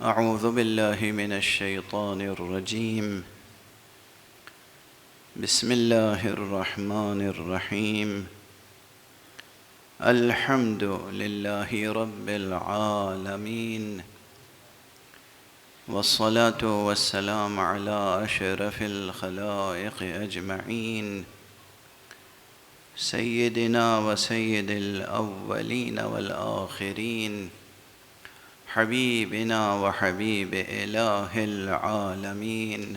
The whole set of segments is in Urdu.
أعوذ بالله من الشيطان الرجيم. بسم الله الرحمن الرحيم. الحمد لله رب العالمين، والصلاة والسلام على أشرف الخلائق أجمعين، سيدنا وسيد الأولين والآخرين، حبيبنا وحبيب إله العالمين،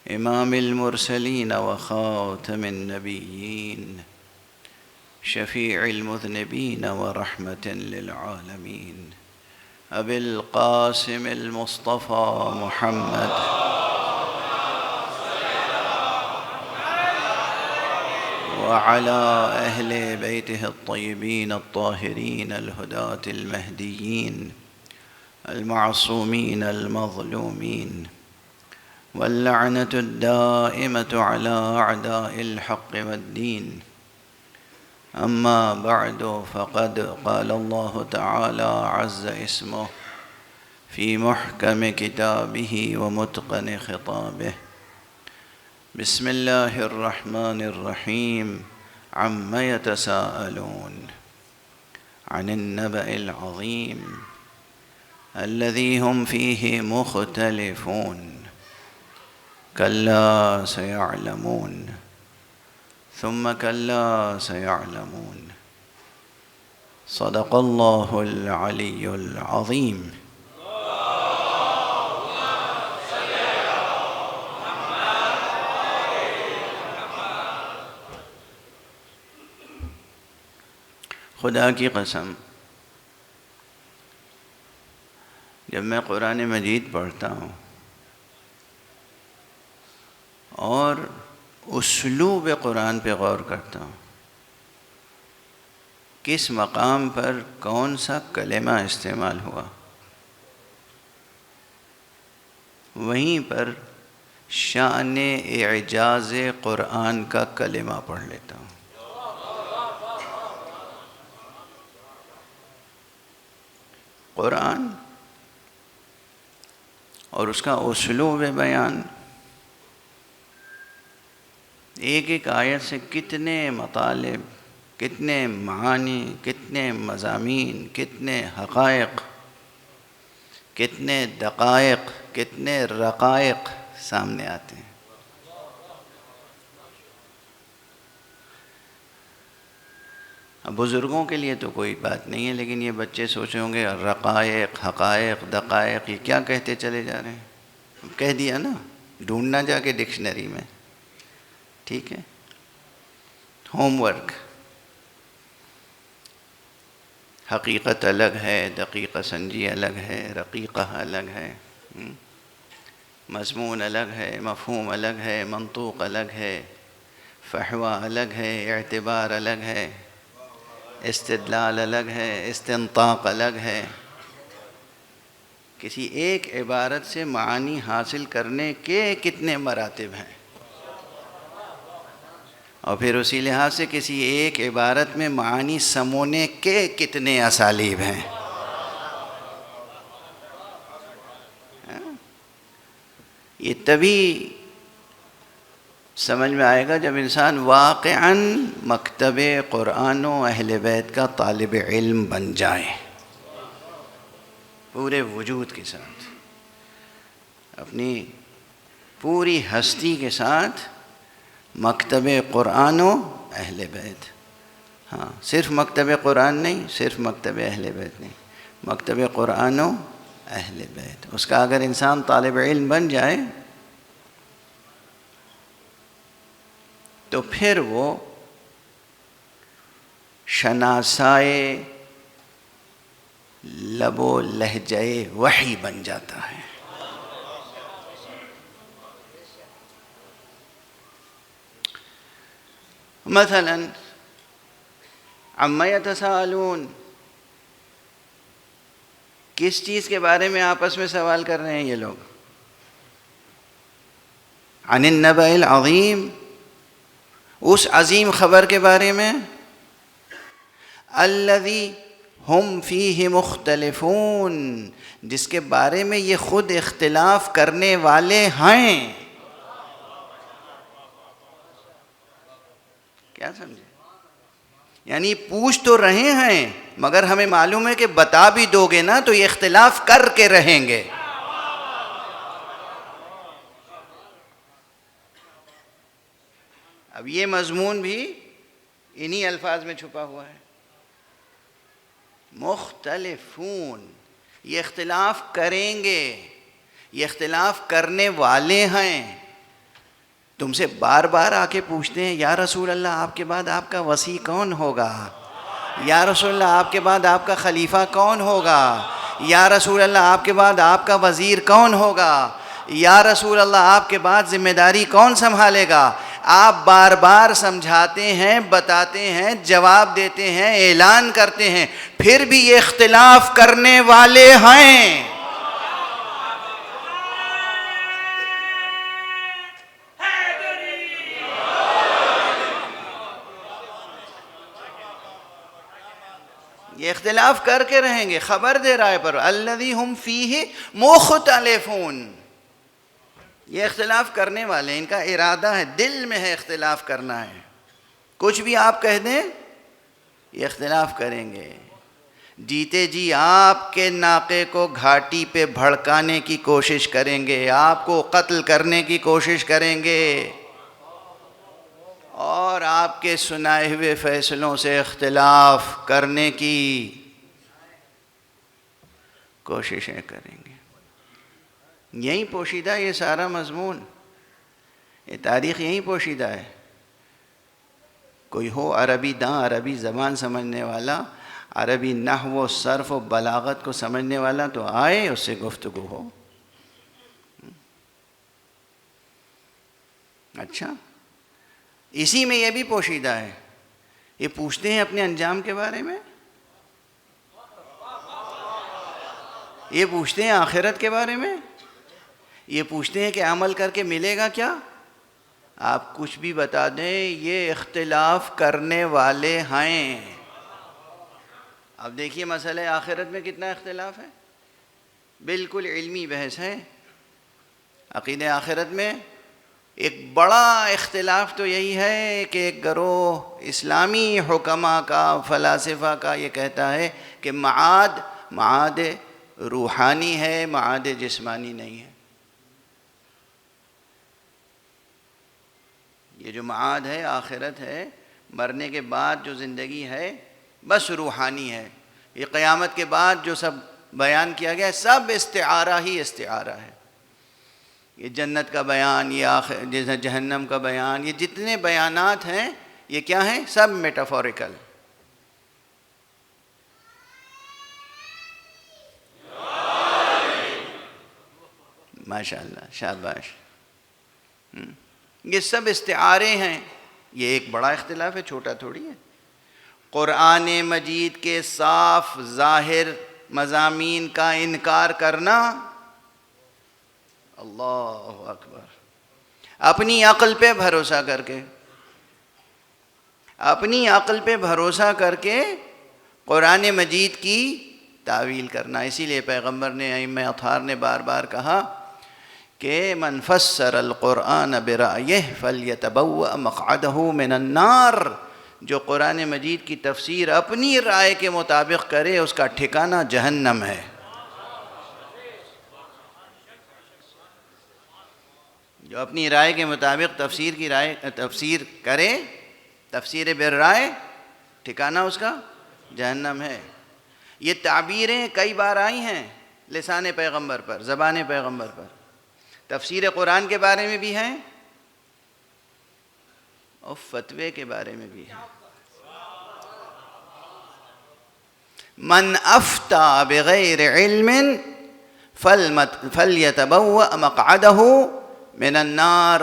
إمام المرسلين وخاتم النبيين، شفيع المذنبين ورحمة للعالمين، أبي القاسم المصطفى محمد وعلى أهل بيته الطيبين الطاهرين الهداة المهديين المعصومين المظلومين، واللعنة الدائمة على أعداء الحق والدين. أما بعد، فقد قال الله تعالى عز اسمه في محكم كتابه ومتقن خطابه: بسم الله الرحمن الرحيم. عم يتساءلون عن النبأ العظيم الذي هم فيه مختلفون، كلا سيعلمون ثم كلا سيعلمون. صدق الله العلي العظيم. خدا کی قسم، جب میں قرآن مجید پڑھتا ہوں اور اسلوب قرآن پہ غور کرتا ہوں، کس مقام پر کون سا کلمہ استعمال ہوا، وہیں پر شان اعجاز قرآن کا کلمہ پڑھ لیتا ہوں۔ قرآن اور اس کا اسلوب بیان، ایک ایک آیت سے کتنے مطالب، کتنے معانی، کتنے مضامین، کتنے حقائق، کتنے دقائق، کتنے رقائق سامنے آتے ہیں۔ اب بزرگوں کے لیے تو کوئی بات نہیں ہے، لیکن یہ بچے سوچے ہوں گے رقائق، حقائق، دقائق، یہ کیا کہتے چلے جا رہے ہیں؟ کہہ دیا نا، ڈھونڈنا جا کے ڈکشنری میں، ٹھیک ہے؟ Home work. حقیقت الگ ہے، دقیقہ سنجی الگ ہے، رقیقہ الگ ہے، مضمون الگ ہے، مفہوم الگ ہے، منطوق الگ ہے، فحوہ الگ ہے، اعتبار الگ ہے، استدلال الگ ہے، استنطاق الگ ہے۔ کسی ایک عبارت سے معانی حاصل کرنے کے کتنے مراتب ہیں، اور پھر اسی لحاظ سے کسی ایک عبارت میں معانی سمونے کے کتنے اسالیب ہیں۔ یہ تبھی سمجھ میں آئے گا جب انسان واقعاً مکتب قرآن و اہل بیت کا طالب علم بن جائے، پورے وجود کے ساتھ، اپنی پوری ہستی کے ساتھ مکتب قرآن و اہل بیت۔ ہاں، صرف مکتب قرآن نہیں، صرف مکتب اہل بیت نہیں، مکتب قرآن و اہل بیت، اس کا اگر انسان طالب علم بن جائے تو پھر وہ شناسائے لب و لہجہ وحی بن جاتا ہے۔ مثلا عما یتساءلون، کس چیز کے بارے میں آپس میں سوال کر رہے ہیں یہ لوگ؟ عن النبأ العظیم، اس عظیم خبر کے بارے میں، الذی ہم فیہ مختلفون، جس کے بارے میں یہ خود اختلاف کرنے والے ہیں. کیا سمجھے؟ یعنی پوچھ تو رہے ہیں مگر ہمیں معلوم ہے کہ بتا بھی دو گے نا تو یہ اختلاف کر کے رہیں گے. اب یہ مضمون بھی انہی الفاظ میں چھپا ہوا ہے. مختلفون، یہ اختلاف کریں گے، یہ اختلاف کرنے والے ہیں. تم سے بار بار آ کے پوچھتے ہیں یا رسول اللہ آپ کے بعد آپ کا وصی کون ہوگا، یا رسول اللہ آپ کے بعد آپ کا خلیفہ کون ہوگا، یا رسول اللہ آپ کے بعد آپ کا وزیر کون ہوگا، یا رسول اللہ آپ کے بعد ذمہ داری کون سنبھالے گا. آپ بار بار سمجھاتے ہیں، بتاتے ہیں، جواب دیتے ہیں، اعلان کرتے ہیں، پھر بھی یہ اختلاف کرنے والے ہیں. یہ اختلاف کر کے رہیں گے. خبر دے رہا ہے پر الذی ہم فیہ مختلفون، یہ اختلاف کرنے والے ہیں، ان کا ارادہ ہے، دل میں ہے اختلاف کرنا ہے. کچھ بھی آپ کہہ دیں یہ اختلاف کریں گے. جیتے جی آپ کے ناقے کو گھاٹی پہ بھڑکانے کی کوشش کریں گے، آپ کو قتل کرنے کی کوشش کریں گے، اور آپ کے سنائے ہوئے فیصلوں سے اختلاف کرنے کی کوششیں کریں گے. یہیں پوشیدہ یہ سارا مضمون، یہ تاریخ یہیں پوشیدہ ہے. کوئی ہو عربی داں، عربی زبان سمجھنے والا، عربی نحو و صرف و بلاغت کو سمجھنے والا تو آئے، اس سے گفتگو ہو. اچھا، اسی میں یہ بھی پوشیدہ ہے. یہ پوچھتے ہیں اپنے انجام کے بارے میں، یہ پوچھتے ہیں آخرت کے بارے میں، یہ پوچھتے ہیں کہ عمل کر کے ملے گا کیا. آپ کچھ بھی بتا دیں یہ اختلاف کرنے والے ہیں. اب دیکھیے مسئلہ آخرت میں کتنا اختلاف ہے، بالکل علمی بحث ہے. عقیدہ آخرت میں ایک بڑا اختلاف تو یہی ہے کہ ایک گروہ اسلامی حکماء کا، فلاسفہ کا یہ کہتا ہے کہ معاد روحانی ہے، معاد جسمانی نہیں ہے. یہ جو معاد ہے، آخرت ہے، مرنے کے بعد جو زندگی ہے بس روحانی ہے. یہ قیامت کے بعد جو سب بیان کیا گیا ہے سب استعارہ ہی استعارہ ہے. یہ جنت کا بیان، یہ جہنم کا بیان، یہ جتنے بیانات ہیں یہ کیا ہیں؟ سب میٹافوریکل. ماشاء اللہ، شاباش. یہ سب استعارے ہیں. یہ ایک بڑا اختلاف ہے، چھوٹا تھوڑی ہے. قرآن مجید کے صاف ظاہر مضامین کا انکار کرنا، اللہ اکبر. اپنی عقل پہ بھروسہ کر کے، اپنی عقل پہ بھروسہ کر کے قرآن مجید کی تعویل کرنا. اسی لیے پیغمبر نے، ائمہ اطہار نے بار بار کہا کہ من فسر القرآن برأیہ فلیتبوأ مقعدہ من النار. جو قرآن مجید کی تفسیر اپنی رائے کے مطابق کرے اس کا ٹھکانہ جہنم ہے. جو اپنی رائے کے مطابق تفسیر کرے، تفسیر بالرائے، ٹھکانہ اس کا جہنم ہے. یہ تعبیریں کئی بار آئی ہیں لسان پیغمبر پر، زبان پیغمبر پر. تفسیر قرآن کے بارے میں بھی ہیں اور فتوے کے بارے میں بھی ہیں. من افتى بغیر علم فلیتبوأ مقعدہ من النار.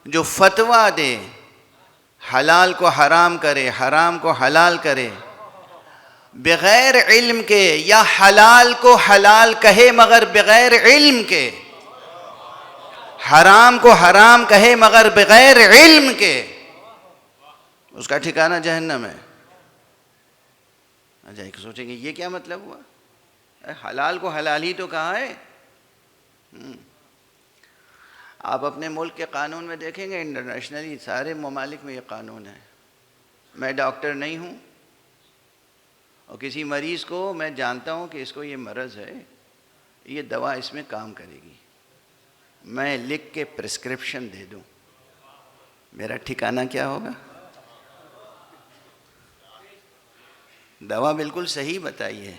جو فتویٰ دے، حلال کو حرام کرے، حرام کو حلال کرے بغیر علم کے، یا حلال کو حلال کہے مگر بغیر علم کے، حرام کو حرام کہے مگر بغیر علم کے، اس کا ٹھکانہ جہنم ہے. اچھا ایک سوچیں گے یہ کیا مطلب ہوا؟ حلال کو حلال ہی تو کہا ہے. آپ اپنے ملک کے قانون میں دیکھیں گے، انٹرنیشنلی سارے ممالک میں یہ قانون ہے. میں ڈاکٹر نہیں ہوں اور کسی مریض کو میں جانتا ہوں کہ اس کو یہ مرض ہے، یہ دوا اس میں کام کرے گی، میں لکھ کے پرسکرپشن دے دوں، میرا ٹھکانہ کیا ہوگا؟ دوا بالکل صحیح بتائی ہے،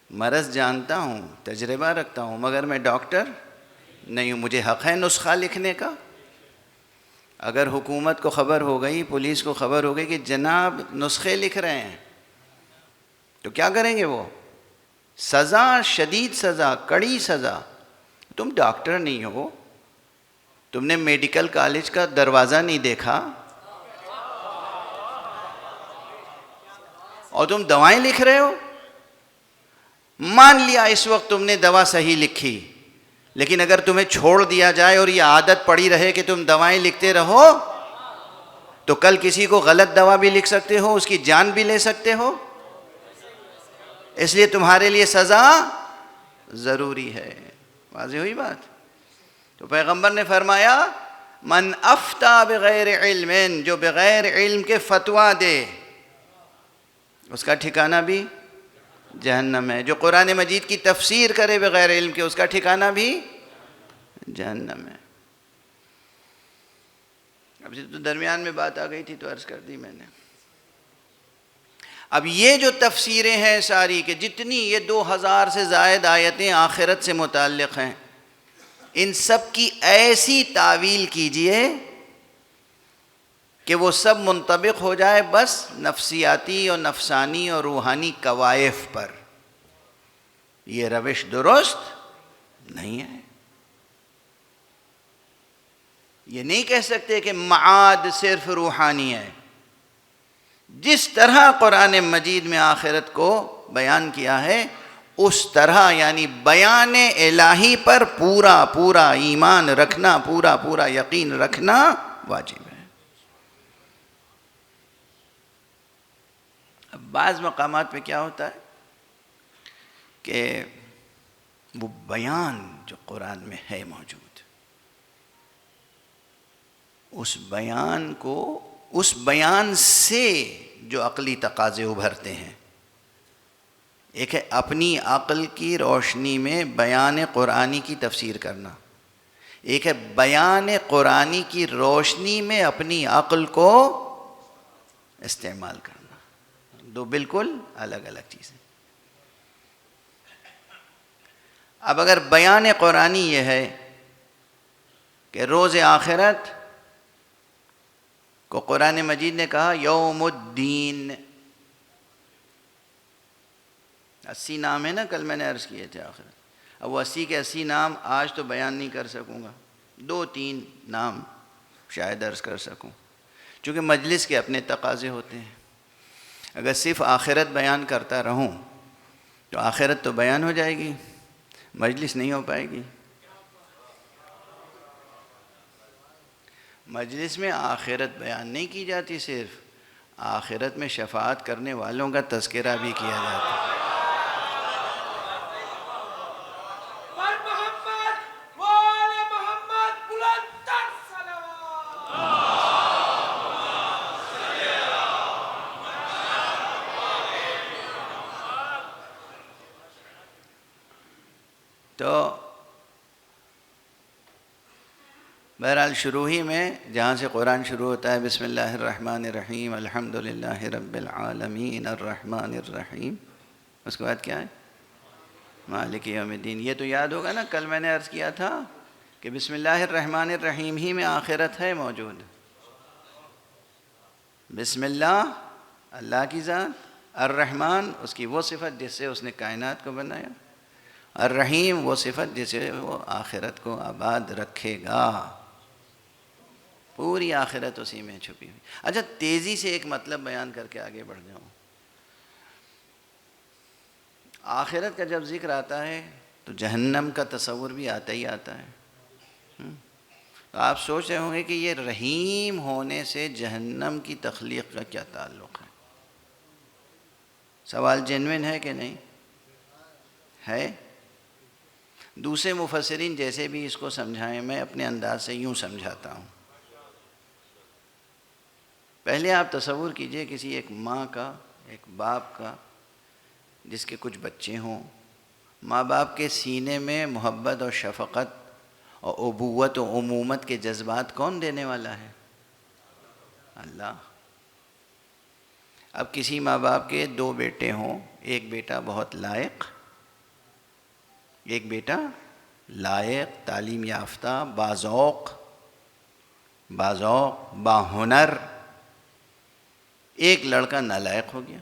مرض جانتا ہوں، تجربہ رکھتا ہوں، مگر میں ڈاکٹر نہیں ہوں. مجھے حق ہے نسخہ لکھنے کا. اگر حکومت کو خبر ہو گئی، پولیس کو خبر ہو گئی کہ جناب نسخے لکھ رہے ہیں، تو کیا کریں گے وہ؟ سزا، شدید سزا، کڑی سزا. تم ڈاکٹر نہیں ہو، تم نے میڈیکل کالج کا دروازہ نہیں دیکھا اور تم دوائیں لکھ رہے ہو. مان لیا اس وقت تم نے دوا صحیح لکھی، لیکن اگر تمہیں چھوڑ دیا جائے اور یہ عادت پڑی رہے کہ تم دوائیں لکھتے رہو، تو کل کسی کو غلط دوا بھی لکھ سکتے ہو، اس کی جان بھی لے سکتے ہو. اس لیے تمہارے لیے سزا ضروری ہے. واضح ہوئی بات؟ تو پیغمبر نے فرمایا من افتى بغیر علم، جو بغیر علم کے فتویٰ دے اس کا ٹھکانہ بھی جہنم ہے. جو قرآن مجید کی تفسیر کرے بغیر علم کے اس کا ٹھکانہ بھی جہنم ہے. اب تو درمیان میں بات آ گئی تھی تو عرض کر دی میں نے. اب یہ جو تفسیریں ہیں ساری کہ جتنی یہ 2000 سے زائد آیتیں آخرت سے متعلق ہیں، ان سب کی ایسی تعویل کیجئے کہ وہ سب منطبق ہو جائے بس نفسیاتی اور نفسانی اور روحانی کوائف پر. یہ روش درست نہیں ہے. یہ نہیں کہہ سکتے کہ معاد صرف روحانی ہے. جس طرح قرآن مجید میں آخرت کو بیان کیا ہے اس طرح، یعنی بیان الہی پر پورا پورا ایمان رکھنا، پورا پورا یقین رکھنا واجب ہے. اب بعض مقامات پہ کیا ہوتا ہے کہ وہ بیان جو قرآن میں ہے موجود، اس بیان کو، اس بیان سے جو عقلی تقاضے ابھرتے ہیں، ایک ہے اپنی عقل کی روشنی میں بیان قرآنی کی تفسیر کرنا، ایک ہے بیان قرآنی کی روشنی میں اپنی عقل کو استعمال کرنا. دو بالکل الگ الگ چیزیں. اب اگر بیان قرآنی یہ ہے کہ روز آخرت کو قرآن مجید نے کہا یوم الدین، 80 نام ہے نا، کل میں نے عرض کیے تھے آخرت. اب وہ 80 کے 80 نام آج تو بیان نہیں کر سکوں گا، 2-3 نام شاید عرض کر سکوں، چونکہ مجلس کے اپنے تقاضے ہوتے ہیں. اگر صرف آخرت بیان کرتا رہوں تو آخرت تو بیان ہو جائے گی، مجلس نہیں ہو پائے گی. مجلس میں آخرت بیان نہیں کی جاتی، صرف آخرت میں شفاعت کرنے والوں کا تذکرہ بھی کیا جاتا ہے. تو بہرحال شروع ہی میں جہاں سے قرآن شروع ہوتا ہے بسم اللہ الرحمن الرحیم الحمد للہ رب العالمین الرحمن الرحیم، اس کے بعد کیا ہے؟ مالک یوم الدین. یہ تو یاد ہوگا نا، کل میں نے عرض کیا تھا کہ بسم اللہ الرحمن الرحیم ہی میں آخرت ہے موجود. بسم اللہ اللہ کی ذات، الرحمن اس کی وہ صفت جس سے اس نے کائنات کو بنایا، الرحیم وہ صفت جس سے وہ آخرت کو آباد رکھے گا. پوری آخرت اسی میں چھپی ہوئی. اچھا تیزی سے ایک مطلب بیان کر کے آگے بڑھ جاؤں. آخرت کا جب ذکر آتا ہے تو جہنم کا تصور بھی آتا ہی آتا ہے. آپ سوچ رہے ہوں گے کہ یہ رحیم ہونے سے جہنم کی تخلیق کا کیا تعلق ہے. سوال جینوین ہے کہ نہیں ہے؟ دوسرے مفسرین جیسے بھی اس کو سمجھائیں، میں اپنے انداز سے یوں سمجھاتا ہوں۔ پہلے آپ تصور کیجئے کسی ایک ماں کا، ایک باپ کا، جس کے کچھ بچے ہوں، ماں باپ کے سینے میں محبت اور شفقت اور ابوت و امومت کے جذبات کون دینے والا ہے؟ اللہ۔ اب کسی ماں باپ کے 2 بیٹے ہوں، ایک بیٹا بہت لائق، ایک بیٹا لائق، تعلیم یافتہ، باذوق، باہنر، ایک لڑکا نالائق ہو گیا۔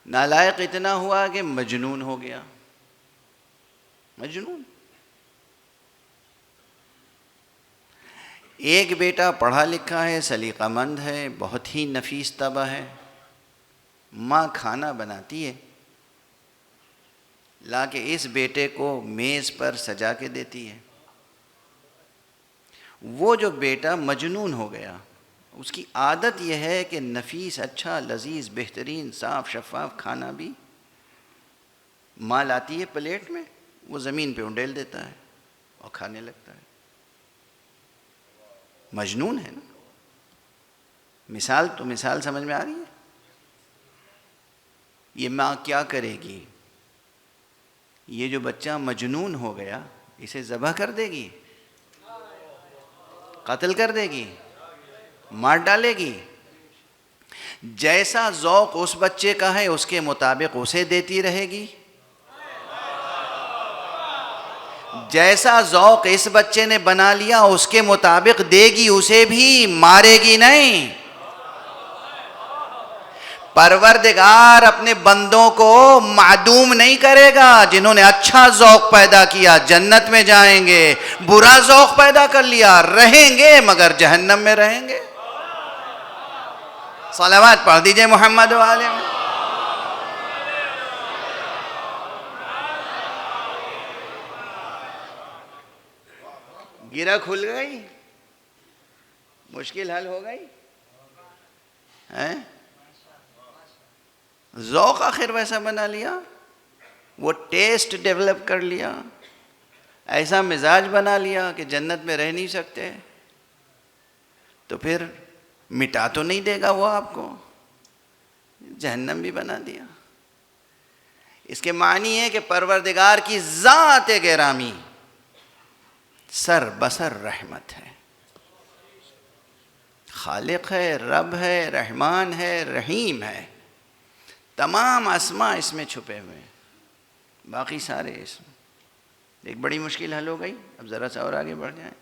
نالائق اتنا ہوا کہ مجنون ہو گیا، مجنون۔ ایک بیٹا پڑھا لکھا ہے، سلیقہ مند ہے، بہت ہی نفیس طبع ہے، ماں کھانا بناتی ہے، لا کے اس بیٹے کو میز پر سجا کے دیتی ہے۔ وہ جو بیٹا مجنون ہو گیا، اس کی عادت یہ ہے کہ نفیس، اچھا، لذیذ، بہترین، صاف شفاف کھانا بھی ماں لاتی ہے پلیٹ میں، وہ زمین پہ انڈیل دیتا ہے اور کھانے لگتا ہے۔ مجنون ہے نا؟ مثال سمجھ میں آ رہی ہے؟ یہ ماں کیا کرے گی؟ یہ جو بچہ مجنون ہو گیا، اسے ذبح کر دے گی، قتل کر دے گی، مار ڈالے گی؟ جیسا ذوق اس بچے کا ہے اس کے مطابق اسے دیتی رہے گی، جیسا ذوق اس بچے نے بنا لیا اس کے مطابق دے گی، اسے بھی مارے گی نہیں۔ پروردگار اپنے بندوں کو معدوم نہیں کرے گا۔ جنہوں نے اچھا ذوق پیدا کیا جنت میں جائیں گے، برا ذوق پیدا کر لیا رہیں گے مگر جہنم میں رہیں گے۔ صلوات پڑھ دیجئے محمد و آلہ۔ گرہ کھل گئی، مشکل حل ہو گئی۔ ذوق آخر ویسا بنا لیا، وہ ٹیسٹ ڈیولپ کر لیا، ایسا مزاج بنا لیا کہ جنت میں رہ نہیں سکتے، تو پھر مٹا تو نہیں دے گا وہ آپ کو، جہنم بھی بنا دیا۔ اس کے معنی ہے کہ پروردگار کی ذات گرامی سر بسر رحمت ہے، خالق ہے، رب ہے، رحمان ہے، رحیم ہے، تمام اسماء اس میں چھپے ہوئے ہیں، باقی سارے اسم۔ ایک بڑی مشکل حل ہو گئی، اب ذرا سا اور آگے بڑھ جائیں۔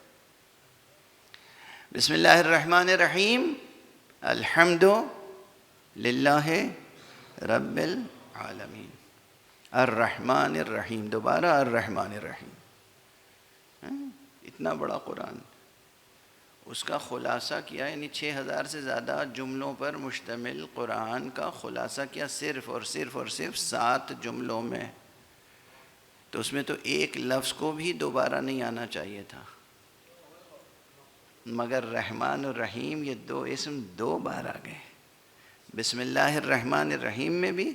بسم اللہ الرحمن الرحیم، الحمد للہ رب العالمین، الرحمن الرحیم، دوبارہ الرحمن الرحیم۔ اتنا بڑا قرآن، اس کا خلاصہ کیا، یعنی 6000 سے زیادہ جملوں پر مشتمل قرآن کا خلاصہ کیا صرف 7 جملوں میں، تو اس میں تو ایک لفظ کو بھی دوبارہ نہیں آنا چاہیے تھا، مگر رحمان الرحیم یہ 2 اسم 2 بار آ گئے، بسم اللہ الرحمن الرحیم میں بھی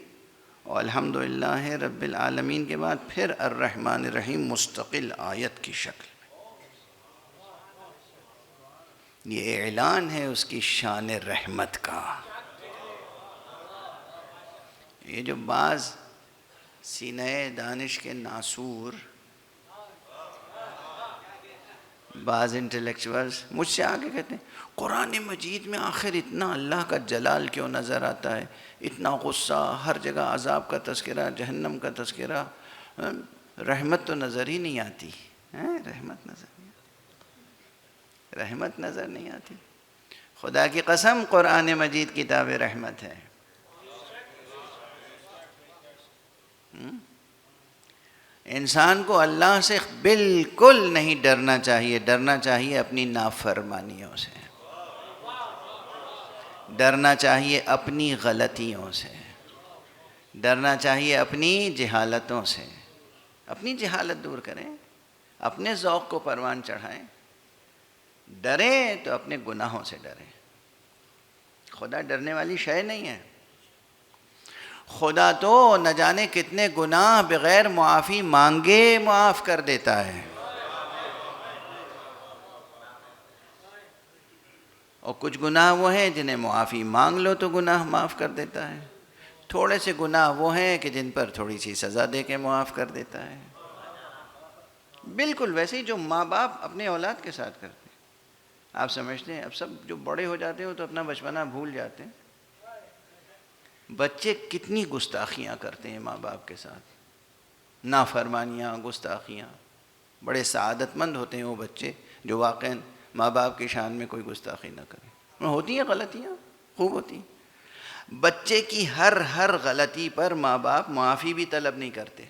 اور الحمدللہ رب العالمین کے بعد پھر الرحمن الرحیم مستقل آیت کی شکل میں۔ یہ اعلان ہے اس کی شان رحمت کا۔ یہ جو بعض سینہ دانش کے ناسور، بعض انٹلیکچوئلز مجھ سے آگے کہتے ہیں قرآن مجید میں آخر اتنا اللہ کا جلال کیوں نظر آتا ہے، اتنا غصہ، ہر جگہ عذاب کا تذکرہ، جہنم کا تذکرہ، رحمت تو نظر ہی نہیں آتی، رحمت نظر نہیں آتی۔ خدا کی قسم قرآن مجید کتاب رحمت ہے۔ انسان کو اللہ سے بالکل نہیں ڈرنا چاہیے، ڈرنا چاہیے اپنی نافرمانیوں سے، ڈرنا چاہیے اپنی غلطیوں سے، ڈرنا چاہیے اپنی جہالتوں سے۔ اپنی جہالت دور کریں، اپنے ذوق کو پروان چڑھائیں، ڈریں تو اپنے گناہوں سے ڈریں۔ خدا ڈرنے والی شے نہیں ہے. خدا تو نہ جانے کتنے گناہ بغیر معافی مانگے معاف کر دیتا ہے. اور کچھ گناہ وہ ہیں جنہیں معافی مانگ لو تو گناہ معاف کر دیتا ہے. تھوڑے سے گناہ وہ ہیں کہ جن پر تھوڑی سی سزا دے کے معاف کر دیتا ہے. بالکل ویسے ہی جو ماں باپ اپنے اولاد کے ساتھ کرتے ہیں. آپ سمجھتے ہیں اب سب جو بڑے ہو جاتے ہیں تو اپنا بچپنا بھول جاتے ہیں. بچے کتنی گستاخیاں کرتے ہیں ماں باپ کے ساتھ, نافرمانیاں, گستاخیاں. بڑے سعادت مند ہوتے ہیں وہ بچے جو واقعاً ماں باپ کی شان میں کوئی گستاخی نہ کرے. ہوتی ہیں غلطیاں, خوب ہوتی ہیں. بچے کی ہر غلطی پر ماں باپ معافی بھی طلب نہیں کرتے,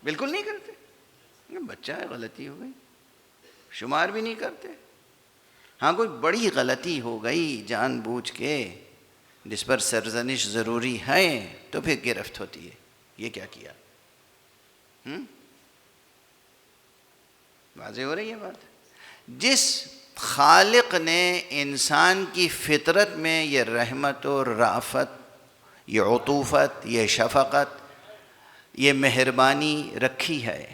بالکل نہیں کرتے. بچہ ہے, غلطی ہو گئی, شمار بھی نہیں کرتے. ہاں کوئی بڑی غلطی ہو گئی جان بوجھ کے جس پر سرزنش ضروری ہے تو پھر گرفت ہوتی ہے, یہ کیا کیا. واضح ہو رہی ہے بات. جس خالق نے انسان کی فطرت میں یہ رحمت و رافت, یہ عطوفت, یہ شفقت, یہ مہربانی رکھی ہے,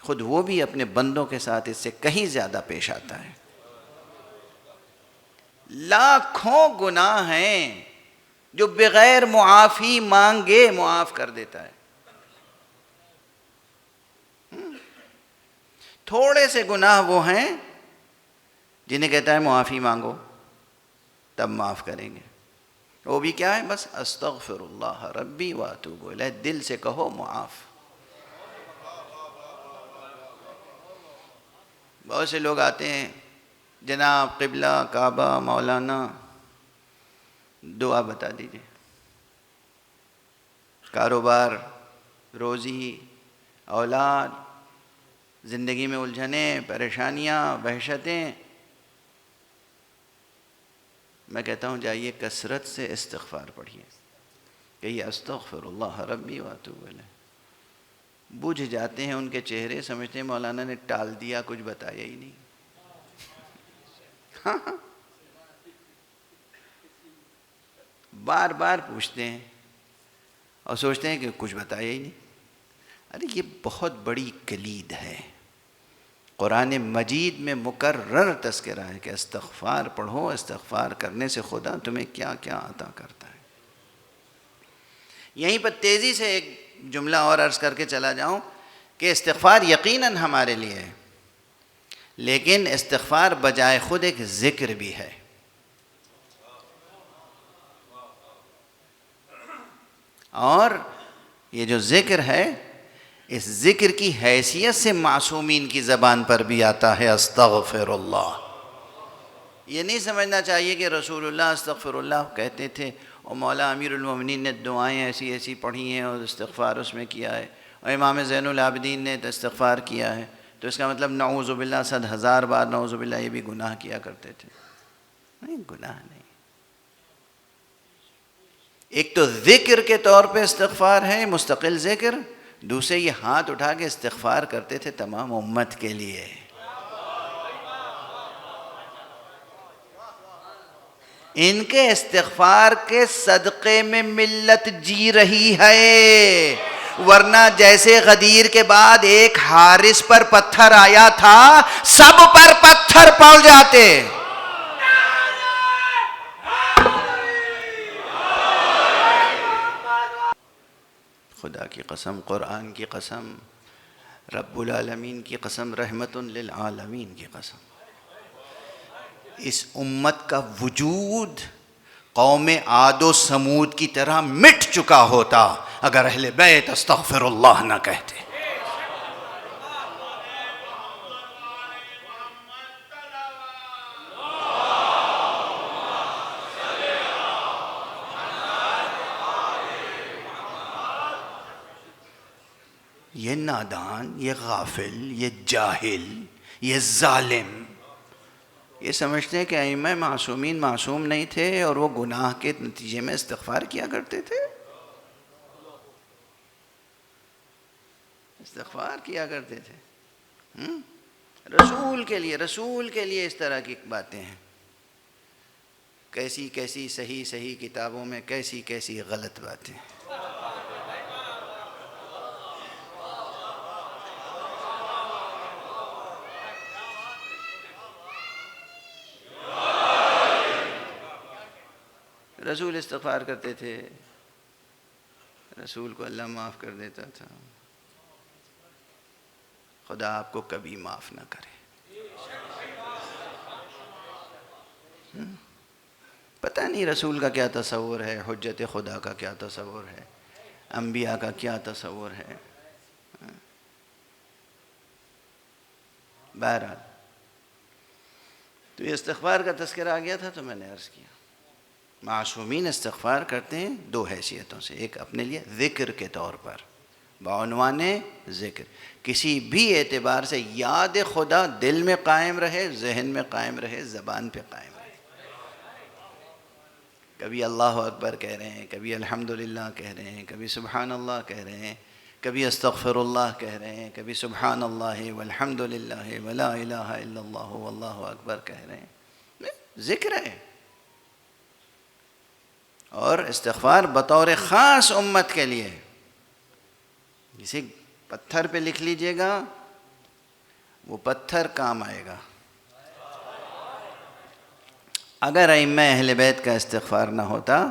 خود وہ بھی اپنے بندوں کے ساتھ اس سے کہیں زیادہ پیش آتا ہے. لاکھوں گناہ ہیں جو بغیر معافی مانگے معاف کر دیتا ہے. تھوڑے سے گناہ وہ ہیں جنہیں کہتا ہے معافی مانگو تب معاف کریں گے. وہ بھی کیا ہے, بس استغفر اللہ ربی واتوب الیہ, دل سے کہو معاف. بہت سے لوگ آتے ہیں, جناب قبلہ, کعبہ, مولانا دعا بتا دیجئے. کاروبار, روزی, اولاد, زندگی میں الجھنیں, پریشانیاں, وحشتیں. میں کہتا ہوں جائیے کثرت سے استغفار پڑھیے, کہیے استغفر اللہ ربی واتوب الیہ. بجھ جاتے ہیں ان کے چہرے, سمجھتے ہیں مولانا نے ٹال دیا, کچھ بتایا ہی نہیں. بار بار پوچھتے ہیں اور سوچتے ہیں کہ کچھ بتایا ہی نہیں. ارے یہ بہت بڑی کلید ہے. قرآن مجید میں مکرر تذکرہ ہے کہ استغفار پڑھو, استغفار کرنے سے خدا تمہیں کیا کیا عطا کرتا ہے. یہیں پر تیزی سے ایک جملہ اور عرض کر کے چلا جاؤں کہ استغفار یقیناً ہمارے لیے ہے, لیکن استغفار بجائے خود ایک ذکر بھی ہے. اور یہ جو ذکر ہے, اس ذکر کی حیثیت سے معصومین کی زبان پر بھی آتا ہے استغفر اللہ. یہ نہیں سمجھنا چاہیے کہ رسول اللہ استغفر اللہ کہتے تھے اور مولا امیر المومنین نے دعائیں ایسی ایسی پڑھی ہیں اور استغفار اس میں کیا ہے, اور امام زین العابدین نے استغفار کیا ہے, تو اس کا مطلب نعوذ باللہ 100,000 بار نعوذ باللہ یہ بھی گناہ کیا کرتے تھے. نہیں, گناہ نہیں. ایک تو ذکر کے طور پہ استغفار ہے, مستقل ذکر. دوسرے یہ ہاتھ اٹھا کے استغفار کرتے تھے تمام امت کے لیے. ان کے استغفار کے صدقے میں ملت جی رہی ہے, ورنہ جیسے غدیر کے بعد ایک حارث پر پتھر آیا تھا, سب پر پتھر پڑ جاتے. خدا کی قسم, قرآن کی قسم, رب العالمین کی قسم, رحمت للعالمین کی قسم, اس امت کا وجود قوم عاد و سمود کی طرح مٹ چکا ہوتا اگر اہل بیت استغفر اللہ نہ کہتے. یہ نادان, یہ غافل, یہ جاہل, یہ ظالم یہ سمجھتے ہیں کہ ائمہ معصومین معصوم نہیں تھے اور وہ گناہ کے نتیجے میں استغفار کیا کرتے تھے. استغفار کیا کرتے تھے رسول کے لیے اس طرح کی باتیں ہیں. کیسی کیسی صحیح صحیح کتابوں میں کیسی کیسی غلط باتیں. رسول استغفار کرتے تھے، رسول کو اللہ معاف کر دیتا تھا. خدا آپ کو کبھی معاف نہ کرے. پتہ نہیں رسول کا کیا تصور ہے، حجت خدا کا کیا تصور ہے، انبیاء کا کیا تصور ہے. بہرحال تو یہ استغفار کا تذکرہ آ گیا تھا تو میں نے عرض کیا معصومین استغفار کرتے ہیں دو حیثیتوں سے. ایک اپنے لیے ذکر کے طور پر بعنوان ذکر، کسی بھی اعتبار سے یاد خدا دل میں قائم رہے، ذہن میں قائم رہے، زبان پہ قائم رہے. کبھی اللہ اکبر کہہ رہے ہیں، کبھی الحمدللہ کہہ رہے ہیں، کبھی سبحان اللہ کہہ رہے ہیں، کبھی استغفر اللہ کہہ رہے ہیں، کبھی سبحان اللہ والحمدللہ ولا الہ الا اللہ واللہ اکبر کہہ رہے ہیں. ذکر ہے. اور استغفار بطور خاص امت کے لیے. کسی پتھر پہ لکھ لیجئے گا، وہ پتھر کام آئے گا. اگر ائمہ اہل بیت کا استغفار نہ ہوتا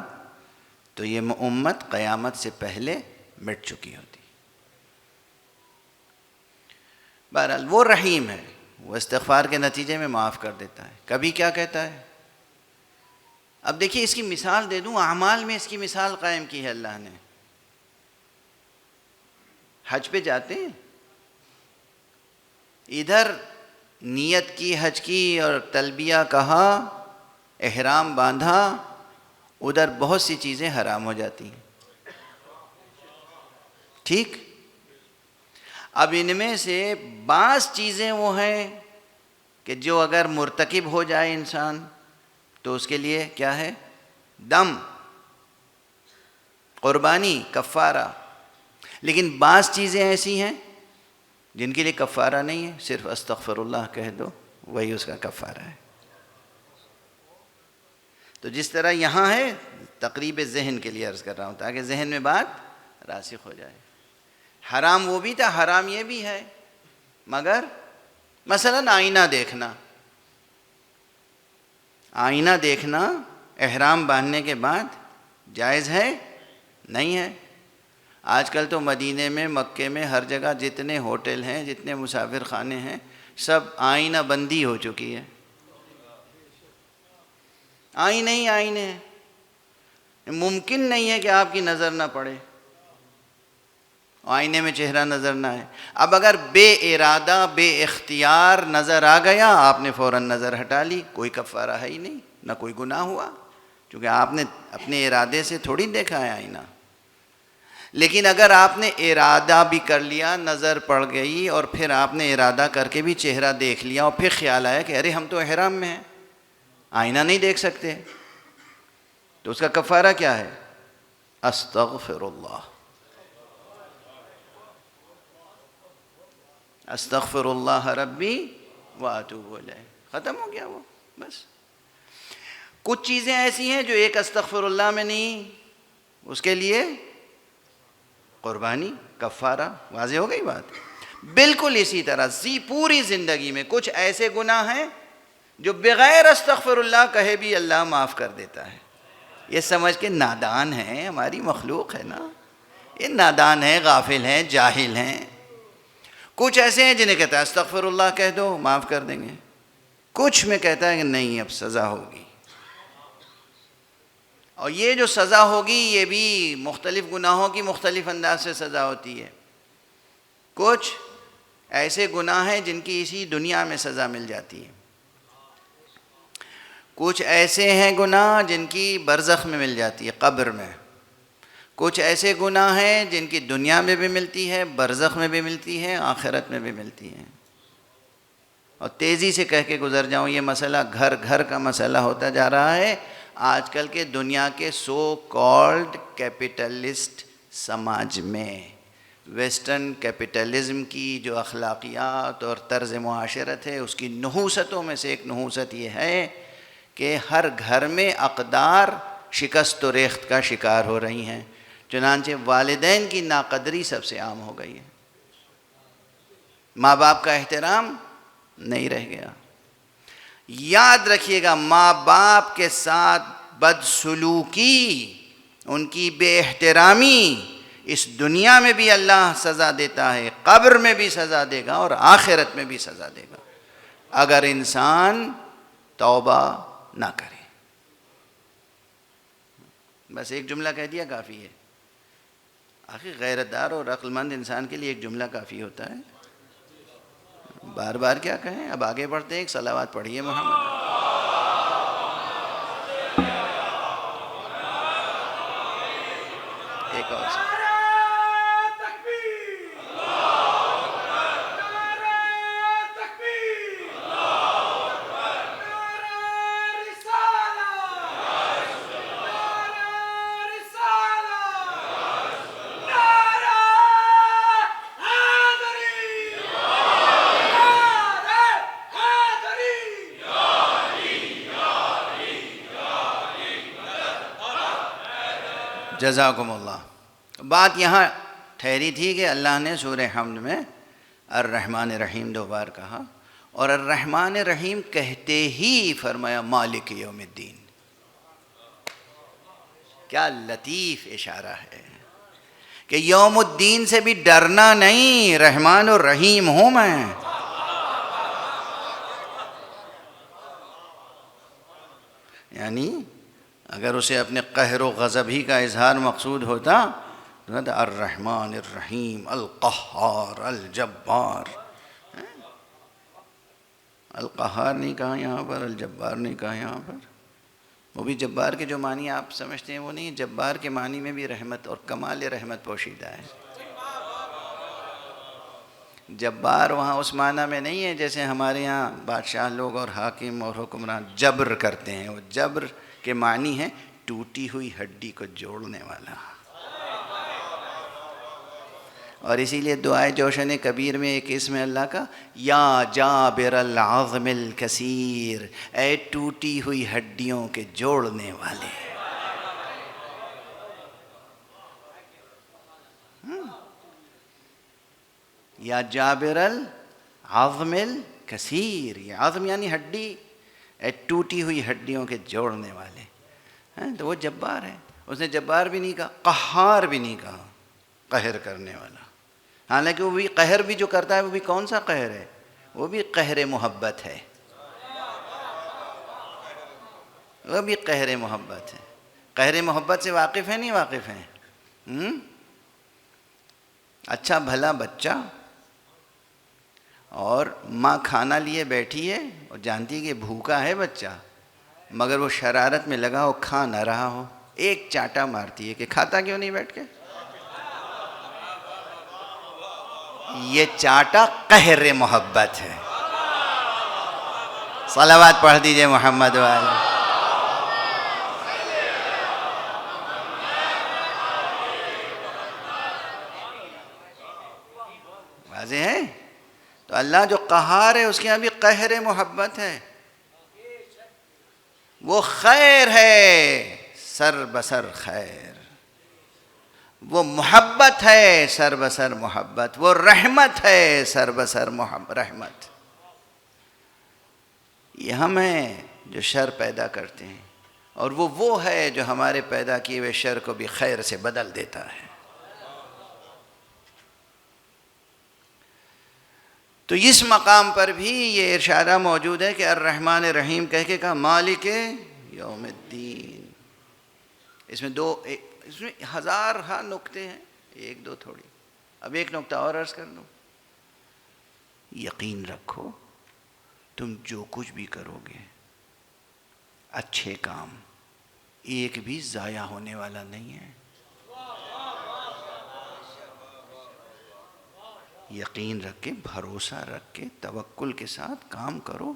تو یہ امت قیامت سے پہلے مٹ چکی ہوتی. بہرحال وہ رحیم ہے، وہ استغفار کے نتیجے میں معاف کر دیتا ہے. کبھی کیا کہتا ہے؟ اب دیکھیے اس کی مثال دے دوں، اعمال میں اس کی مثال قائم کی ہے اللہ نے. حج پہ جاتے ہیں، ادھر نیت کی حج کی اور تلبیہ کہا، احرام باندھا، ادھر بہت سی چیزیں حرام ہو جاتی ہیں. ٹھیک؟ اب ان میں سے بعض چیزیں وہ ہیں کہ جو اگر مرتکب ہو جائے انسان تو اس کے لیے کیا ہے؟ دم، قربانی، کفارہ. لیکن بعض چیزیں ایسی ہیں جن کے لیے کفارہ نہیں ہے، صرف استغفر اللہ کہہ دو وہی اس کا کفارہ ہے. تو جس طرح یہاں ہے، تقریب ذہن کے لیے عرض کر رہا ہوں تاکہ ذہن میں بات راسخ ہو جائے. حرام وہ بھی تھا، حرام یہ بھی ہے، مگر مثلا آئینہ دیکھنا، آئینہ دیکھنا احرام باندھنے کے بعد جائز ہے؟ نہیں ہے. آج کل تو مدینے میں، مکے میں، ہر جگہ جتنے ہوٹل ہیں، جتنے مسافر خانے ہیں، سب آئینہ بندی ہو چکی ہے. آئینے ہی آئینے ہیں. ممکن نہیں ہے کہ آپ کی نظر نہ پڑے، آئینے میں چہرہ نظر نہ آئے. اب اگر بے ارادہ، بے اختیار نظر آ گیا، آپ نے فوراً نظر ہٹا لی، کوئی کفارہ ہے ہی نہیں، نہ کوئی گناہ ہوا، کیونکہ آپ نے اپنے ارادے سے تھوڑی دیکھا ہے آئینہ. لیکن اگر آپ نے ارادہ بھی کر لیا، نظر پڑ گئی، اور پھر آپ نے ارادہ کر کے بھی چہرہ دیکھ لیا، اور پھر خیال آیا کہ ارے ہم تو احرام میں ہیں، آئینہ نہیں دیکھ سکتے، تو اس کا کفارہ کیا ہے؟ استغفر اللہ. استغفر اللہ ربی واتوب الیہ. ختم ہو گیا وہ، بس. کچھ چیزیں ایسی ہیں جو ایک استغفر اللہ میں نہیں، اس کے لیے قربانی، کفارہ. واضح ہو گئی بات؟ بالکل اسی طرح پوری زندگی میں کچھ ایسے گناہ ہیں جو بغیر استغفر اللہ کہے بھی اللہ معاف کر دیتا ہے. یہ سمجھ کے نادان ہیں، ہماری مخلوق ہے نا، یہ نادان ہیں، غافل ہیں، جاہل ہیں. کچھ ایسے ہیں جنہیں کہتا ہے استغفر اللہ کہہ دو معاف کر دیں گے، کچھ میں کہتا ہے کہ نہیں اب سزا ہوگی. اور یہ جو سزا ہوگی یہ بھی مختلف گناہوں کی مختلف انداز سے سزا ہوتی ہے. کچھ ایسے گناہ ہیں جن کی اسی دنیا میں سزا مل جاتی ہے. کچھ ایسے ہیں گناہ جن کی برزخ میں مل جاتی ہے، قبر میں. کچھ ایسے گناہ ہیں جن کی دنیا میں بھی ملتی ہے، برزخ میں بھی ملتی ہے، آخرت میں بھی ملتی ہے. اور تیزی سے کہہ کے گزر جاؤں، یہ مسئلہ گھر گھر کا مسئلہ ہوتا جا رہا ہے. آج کل کے دنیا کے سو کالڈ کیپٹلسٹ سماج میں، ویسٹرن کیپٹلزم کی جو اخلاقیات اور طرز معاشرت ہے، اس کی نحوستوں میں سے ایک نحوست یہ ہے کہ ہر گھر میں اقدار شکست و ریخت کا شکار ہو رہی ہیں، چنانچہ والدین کی ناقدری سب سے عام ہو گئی ہے، ماں باپ کا احترام نہیں رہ گیا۔ یاد رکھیے گا، ماں باپ کے ساتھ بدسلوکی، ان کی بے احترامی، اس دنیا میں بھی اللہ سزا دیتا ہے، قبر میں بھی سزا دے گا اور آخرت میں بھی سزا دے گا اگر انسان توبہ نہ کرے۔ بس ایک جملہ کہہ دیا کافی ہے۔ آخر غیرت دار اور عقل مند انسان کے لیے ایک جملہ کافی ہوتا ہے، بار بار کیا کہیں۔ اب آگے بڑھتے ہیں، ایک صلوات پڑھیے محمد۔ ایک اور جزاکم اللہ۔ بات یہاں ٹھہری تھی کہ اللہ نے سورہ حمد میں الرحمن الرحیم 2 بار کہا، اور الرحمن الرحیم کہتے ہی فرمایا مالک یوم الدین۔ کیا لطیف اشارہ ہے کہ یوم الدین سے بھی ڈرنا نہیں، رحمان الرحیم ہوں میں۔ یعنی اگر اسے اپنے قہر و غضب ہی کا اظہار مقصود ہوتا تو الرحمن الرحیم القہار الجبار۔ القہار نہیں کہا یہاں پر، الجبار نہیں کہا یہاں پر۔ وہ بھی جبار کے جو معنی آپ سمجھتے ہیں وہ نہیں، جبار کے معنی میں بھی رحمت اور کمال رحمت پوشیدہ ہے۔ جبار وہاں اس معنی میں نہیں ہے جیسے ہمارے ہاں بادشاہ لوگ اور حاکم اور حکمران جبر کرتے ہیں۔ وہ جبر کے معنی ہے ٹوٹی ہوئی ہڈی کو جوڑنے والا۔ اور اسی لیے دعائے جوشن کبیر میں ایک اسم اللہ کا، یا جابر العظم الکثیر، اے ٹوٹی ہوئی ہڈیوں کے جوڑنے والے۔ یا جابر العظم الکثیر، یہ عظم یعنی ہڈی، اے ٹوٹی ہوئی ہڈیوں کے جوڑنے والے۔ تو وہ جبار ہے، اس نے جبار بھی نہیں کہا، قہار بھی نہیں کہا، قہر کرنے والا۔ حالانکہ وہ بھی قہر بھی جو کرتا ہے وہ بھی کون سا قہر ہے؟ وہ بھی قہر محبت ہے، وہ بھی قہر محبت ہے۔ قہر محبت سے واقف ہیں نہیں واقف ہیں؟ اچھا بھلا بچہ اور ماں کھانا لیے بیٹھی ہے اور جانتی ہے کہ بھوکا ہے بچہ، مگر وہ شرارت میں لگا ہو، کھا نہ رہا ہو، ایک چانٹا مارتی ہے کہ کھاتا کیوں نہیں بیٹھ کے؟ یہ چانٹا قہر محبت ہے۔ صلوات پڑھ دیجئے محمد والے۔ واضح ہے؟ تو اللہ جو قہار ہے اس کے یہاں بھی قہر محبت ہے۔ وہ خیر ہے سر بسر خیر، وہ محبت ہے سر بسر محبت، وہ رحمت ہے سر بسر رحمت۔ یہ ہم ہیں جو شر پیدا کرتے ہیں، اور وہ ہے جو ہمارے پیدا کیے ہوئے شر کو بھی خیر سے بدل دیتا ہے۔ تو اس مقام پر بھی یہ ارشادہ موجود ہے کہ الرحمن الرحیم کہہ کے کہا مالک یوم الدین۔ اس میں ہزار نکتے ہیں، ایک دو تھوڑی۔ اب ایک نکتہ اور عرض کر دوں، یقین رکھو تم جو کچھ بھی کرو گے اچھے کام، ایک بھی ضائع ہونے والا نہیں ہے۔ یقین رکھ کے، بھروسہ رکھ کے، توکل کے ساتھ کام کرو۔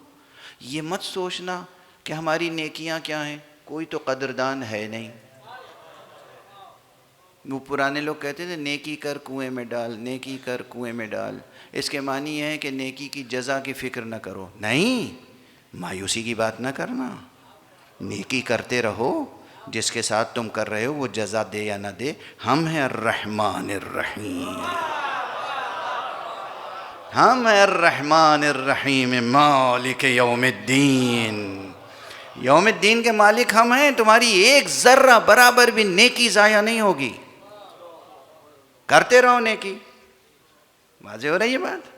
یہ مت سوچنا کہ ہماری نیکیاں کیا ہیں، کوئی تو قدردان ہے نہیں۔ وہ پرانے لوگ کہتے تھے نیکی کر کنویں میں ڈال، نیکی کر کنویں میں ڈال۔ اس کے معنی یہ ہے کہ نیکی کی جزا کی فکر نہ کرو، نہیں، مایوسی کی بات نہ کرنا۔ نیکی کرتے رہو، جس کے ساتھ تم کر رہے ہو وہ جزا دے یا نہ دے، ہم ہیں الرحمن الرحیم، ہم ہیں الرحمن الرحیم مالک یوم الدین، یوم الدین کے مالک ہم ہیں، تمہاری ایک ذرہ برابر بھی نیکی ضائع نہیں ہوگی، کرتے رہو نیکی۔ واضح ہو رہی ہے بات؟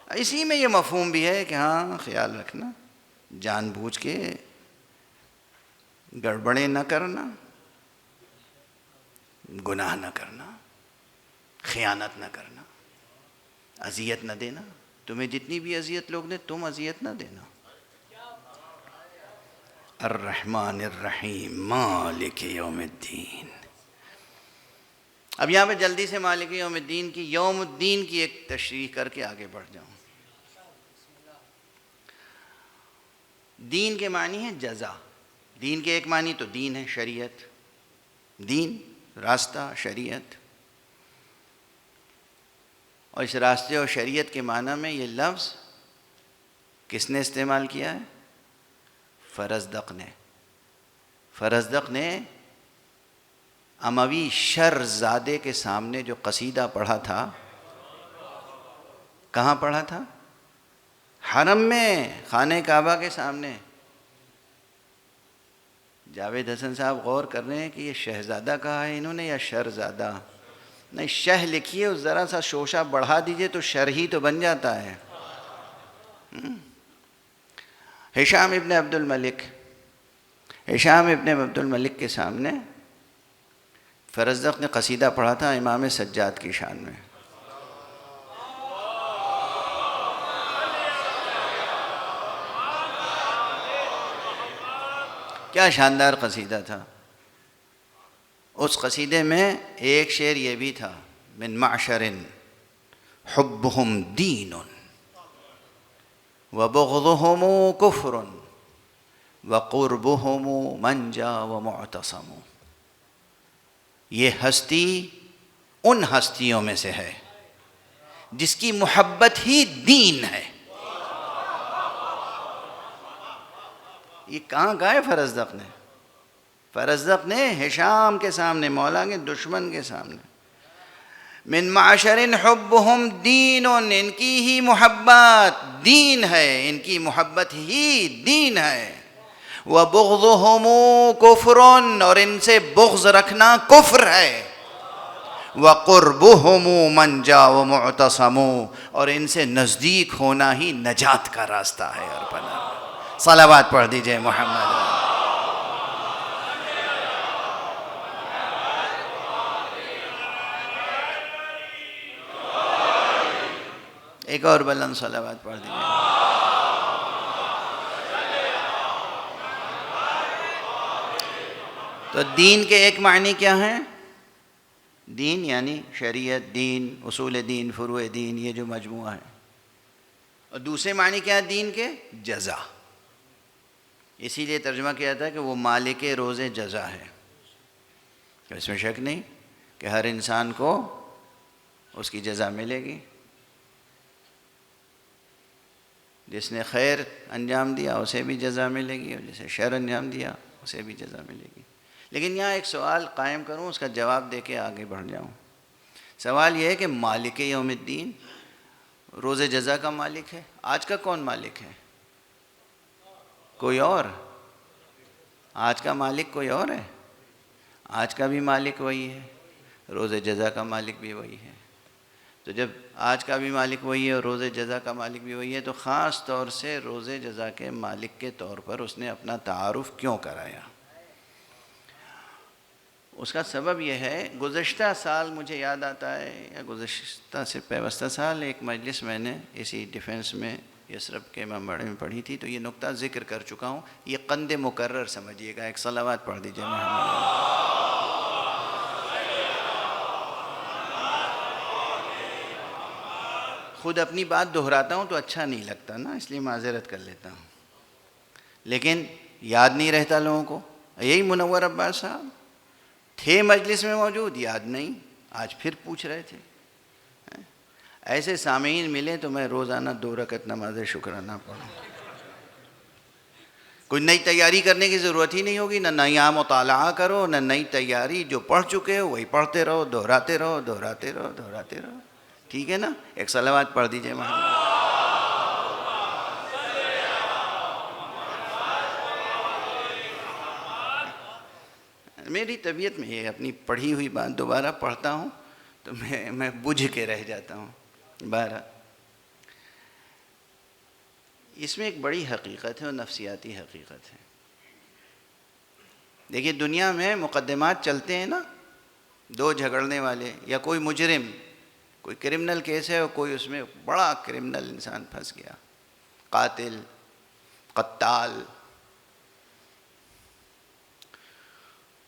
اسی میں یہ مفہوم بھی ہے کہ ہاں خیال رکھنا، جان بوجھ کے گڑبڑیں نہ کرنا، گناہ نہ کرنا، خیانت نہ کرنا، اذیت نہ دینا، تمہیں جتنی بھی اذیت لوگ دیں تم اذیت نہ دینا۔ الرحمن الرحیم مالک یوم الدین۔ اب یہاں پہ جلدی سے مالک یوم الدین کی، یوم الدین کی ایک تشریح کر کے آگے بڑھ جاؤں۔ دین کے معنی ہے جزا، دین کے ایک معنی تو دین ہے شریعت، دین راستہ شریعت، اور اس راستے اور شریعت کے معنی میں یہ لفظ کس نے استعمال کیا ہے؟ فرزدق نے۔ فرزدق نے اموی شرزادے کے سامنے جو قصیدہ پڑھا تھا، کہاں پڑھا تھا؟ حرم میں، خانہ کعبہ کے سامنے۔ جاوید حسن صاحب غور کر رہے ہیں کہ یہ شہزادہ کہا ہے انہوں نے یا شرزادہ؟ نہیں، شہ لکھیے، اس ذرا سا شوشہ بڑھا دیجئے تو شر ہی تو بن جاتا ہے۔ ہشام ابن عبد الملک، ہشام ابن عبد الملک کے سامنے فرزدق نے قصیدہ پڑھا تھا امام سجاد کی شان میں۔ کیا شاندار قصیدہ تھا۔ اس قصیدے میں ایک شعر یہ بھی تھا، من معشر حبهم دین وبغضهم کفر وقربهم منجا ومعتصم۔ یہ ہستی ان ہستیوں میں سے ہے جس کی محبت ہی دین ہے۔ یہ کہاں کہا ہے فرزدق نے؟ فرزدق نے ہشام کے سامنے، مولا کے دشمن کے سامنے، من معشر حبهم دین، ان کی ہی محبت دین ہے، ان کی محبت ہی دین ہے، وبغضهم کفر، اور ان سے بغض رکھنا کفر ہے، وقربهم منجا ومعتصم، اور ان سے نزدیک ہونا ہی نجات کا راستہ ہے اور پناہ۔ صلوات پڑھ دیجئے محمد۔ ایک اور بلند صلوات پڑھ دیجئے۔ تو دین کے ایک معنی کیا ہے؟ دین یعنی شریعت، دین، اصول دین، فروع دین، یہ جو مجموعہ ہے۔ اور دوسرے معنی کیا ہے دین کے؟ جزا۔ اسی لیے ترجمہ کیا تھا کہ وہ مالک روز جزا ہے۔ اس میں شک نہیں کہ ہر انسان کو اس کی جزا ملے گی، جس نے خیر انجام دیا اسے بھی جزا ملے گی، اور جسے شر انجام دیا اسے بھی جزا ملے گی۔ لیکن یہاں ایک سوال قائم کروں، اس کا جواب دے کے آگے بڑھ جاؤں۔ سوال یہ ہے کہ مالک یوم الدین روز جزا کا مالک ہے، آج کا کون مالک ہے؟ کوئی اور؟ آج کا مالک کوئی اور ہے؟ آج کا بھی مالک وہی ہے، روز جزا کا مالک بھی وہی ہے۔ تو جب آج کا بھی مالک وہی ہے اور روز جزا کا مالک بھی وہی ہے، تو خاص طور سے روز جزا کے مالک کے طور پر اس نے اپنا تعارف کیوں کرایا؟ اس کا سبب یہ ہے، گزشتہ سال مجھے یاد آتا ہے، یا گزشتہ سے پیوستہ سال ایک مجلس میں نے اسی ڈیفنس میں یسرب کے ممبڑے میں پڑھی تھی، تو یہ نقطہ ذکر کر چکا ہوں، یہ قند مکرر سمجھیے گا۔ ایک صلوات پڑھ دیجئے محمد۔ خود اپنی بات دہراتا ہوں تو اچھا نہیں لگتا نا، اس لیے معذرت کر لیتا ہوں، لیکن یاد نہیں رہتا لوگوں کو۔ یہی منور عباس صاحب تھے مجلس میں موجود، یاد نہیں، آج پھر پوچھ رہے تھے۔ ایسے سامعین ملے تو میں روزانہ 2 رکعت نماز شکرانہ پڑھوں۔ کوئی نئی تیاری کرنے کی ضرورت ہی نہیں ہوگی، نہ نیا مطالعہ کرو، نہ نئی تیاری، جو پڑھ چکے ہو وہی پڑھتے رہو، دہراتے رہو دہراتے رہو دہراتے رہو، ٹھیک ہے نا؟ ایک صلوات پڑھ دیجئے محمد۔ میری طبیعت میں یہ اپنی پڑھی ہوئی بات دوبارہ پڑھتا ہوں تو میں بجھ کے رہ جاتا ہوں۔ بہرحال اس میں ایک بڑی حقیقت ہے اور نفسیاتی حقیقت ہے۔ دیکھیے دنیا میں مقدمات چلتے ہیں نا، دو جھگڑنے والے یا کوئی مجرم، کوئی کرمنل کیس ہے اور کوئی اس میں بڑا کرمنل انسان پھنس گیا، قاتل، قتال۔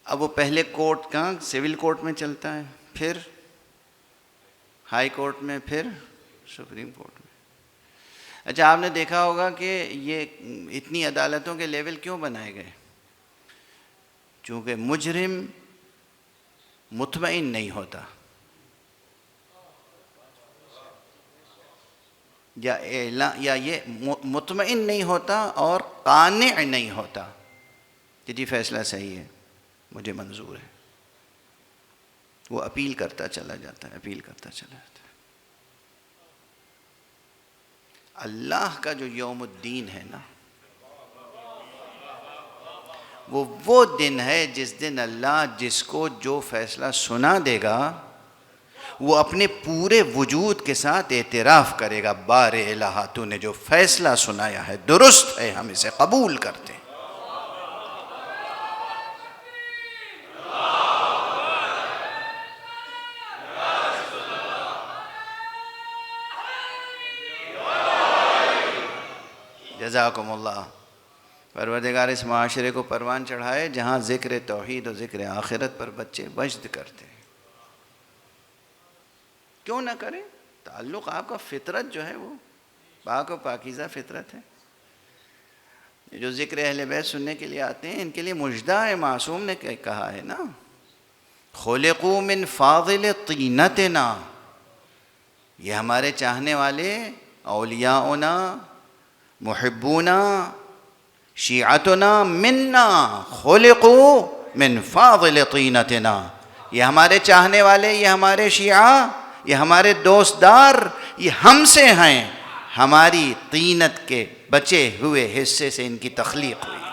اب وہ پہلے کورٹ کہاں؟ سول کورٹ میں چلتا ہے، پھر ہائی کورٹ میں، پھر سپریم کورٹ میں۔ اچھا آپ نے دیکھا ہوگا کہ یہ اتنی عدالتوں کے لیول کیوں بنائے گئے؟ چونکہ مجرم مطمئن نہیں ہوتا، یا یہ مطمئن نہیں ہوتا اور قانع نہیں ہوتا کہ جی فیصلہ صحیح ہے، مجھے منظور ہے، وہ اپیل کرتا چلا جاتا ہے، اپیل کرتا چلا جاتا ہے۔ اللہ کا جو یوم الدین ہے نا، وہ دن ہے جس دن اللہ جس کو جو فیصلہ سنا دے گا وہ اپنے پورے وجود کے ساتھ اعتراف کرے گا، بار الہ تو نے جو فیصلہ سنایا ہے درست ہے، ہم اسے قبول کرتے ہیں۔ جزاکم اللہ۔ پروردگار اس معاشرے کو پروان چڑھائے جہاں ذکر توحید و ذکر آخرت پر بچے وجد کرتے ہیں۔ کیوں نہ کریں؟ تعلق آپ کا فطرت جو ہے وہ پاک و پاکیزہ فطرت ہے۔ جو ذکر اہل بیت سننے کے لیے آتے ہیں ان کے لیے مجدہ ہے، معصوم نے کہا ہے نا، خلقوا من فاضل طینتنا، یہ ہمارے چاہنے والے اولیاؤنا، محبونا، شیعتنا منا، خلقوا من فاضل طینتنا، یہ ہمارے چاہنے والے، یہ ہمارے شیعہ، یہ ہمارے دوستدار، یہ ہم سے ہیں، ہماری طینت کے بچے ہوئے حصے سے ان کی تخلیق ہوئی۔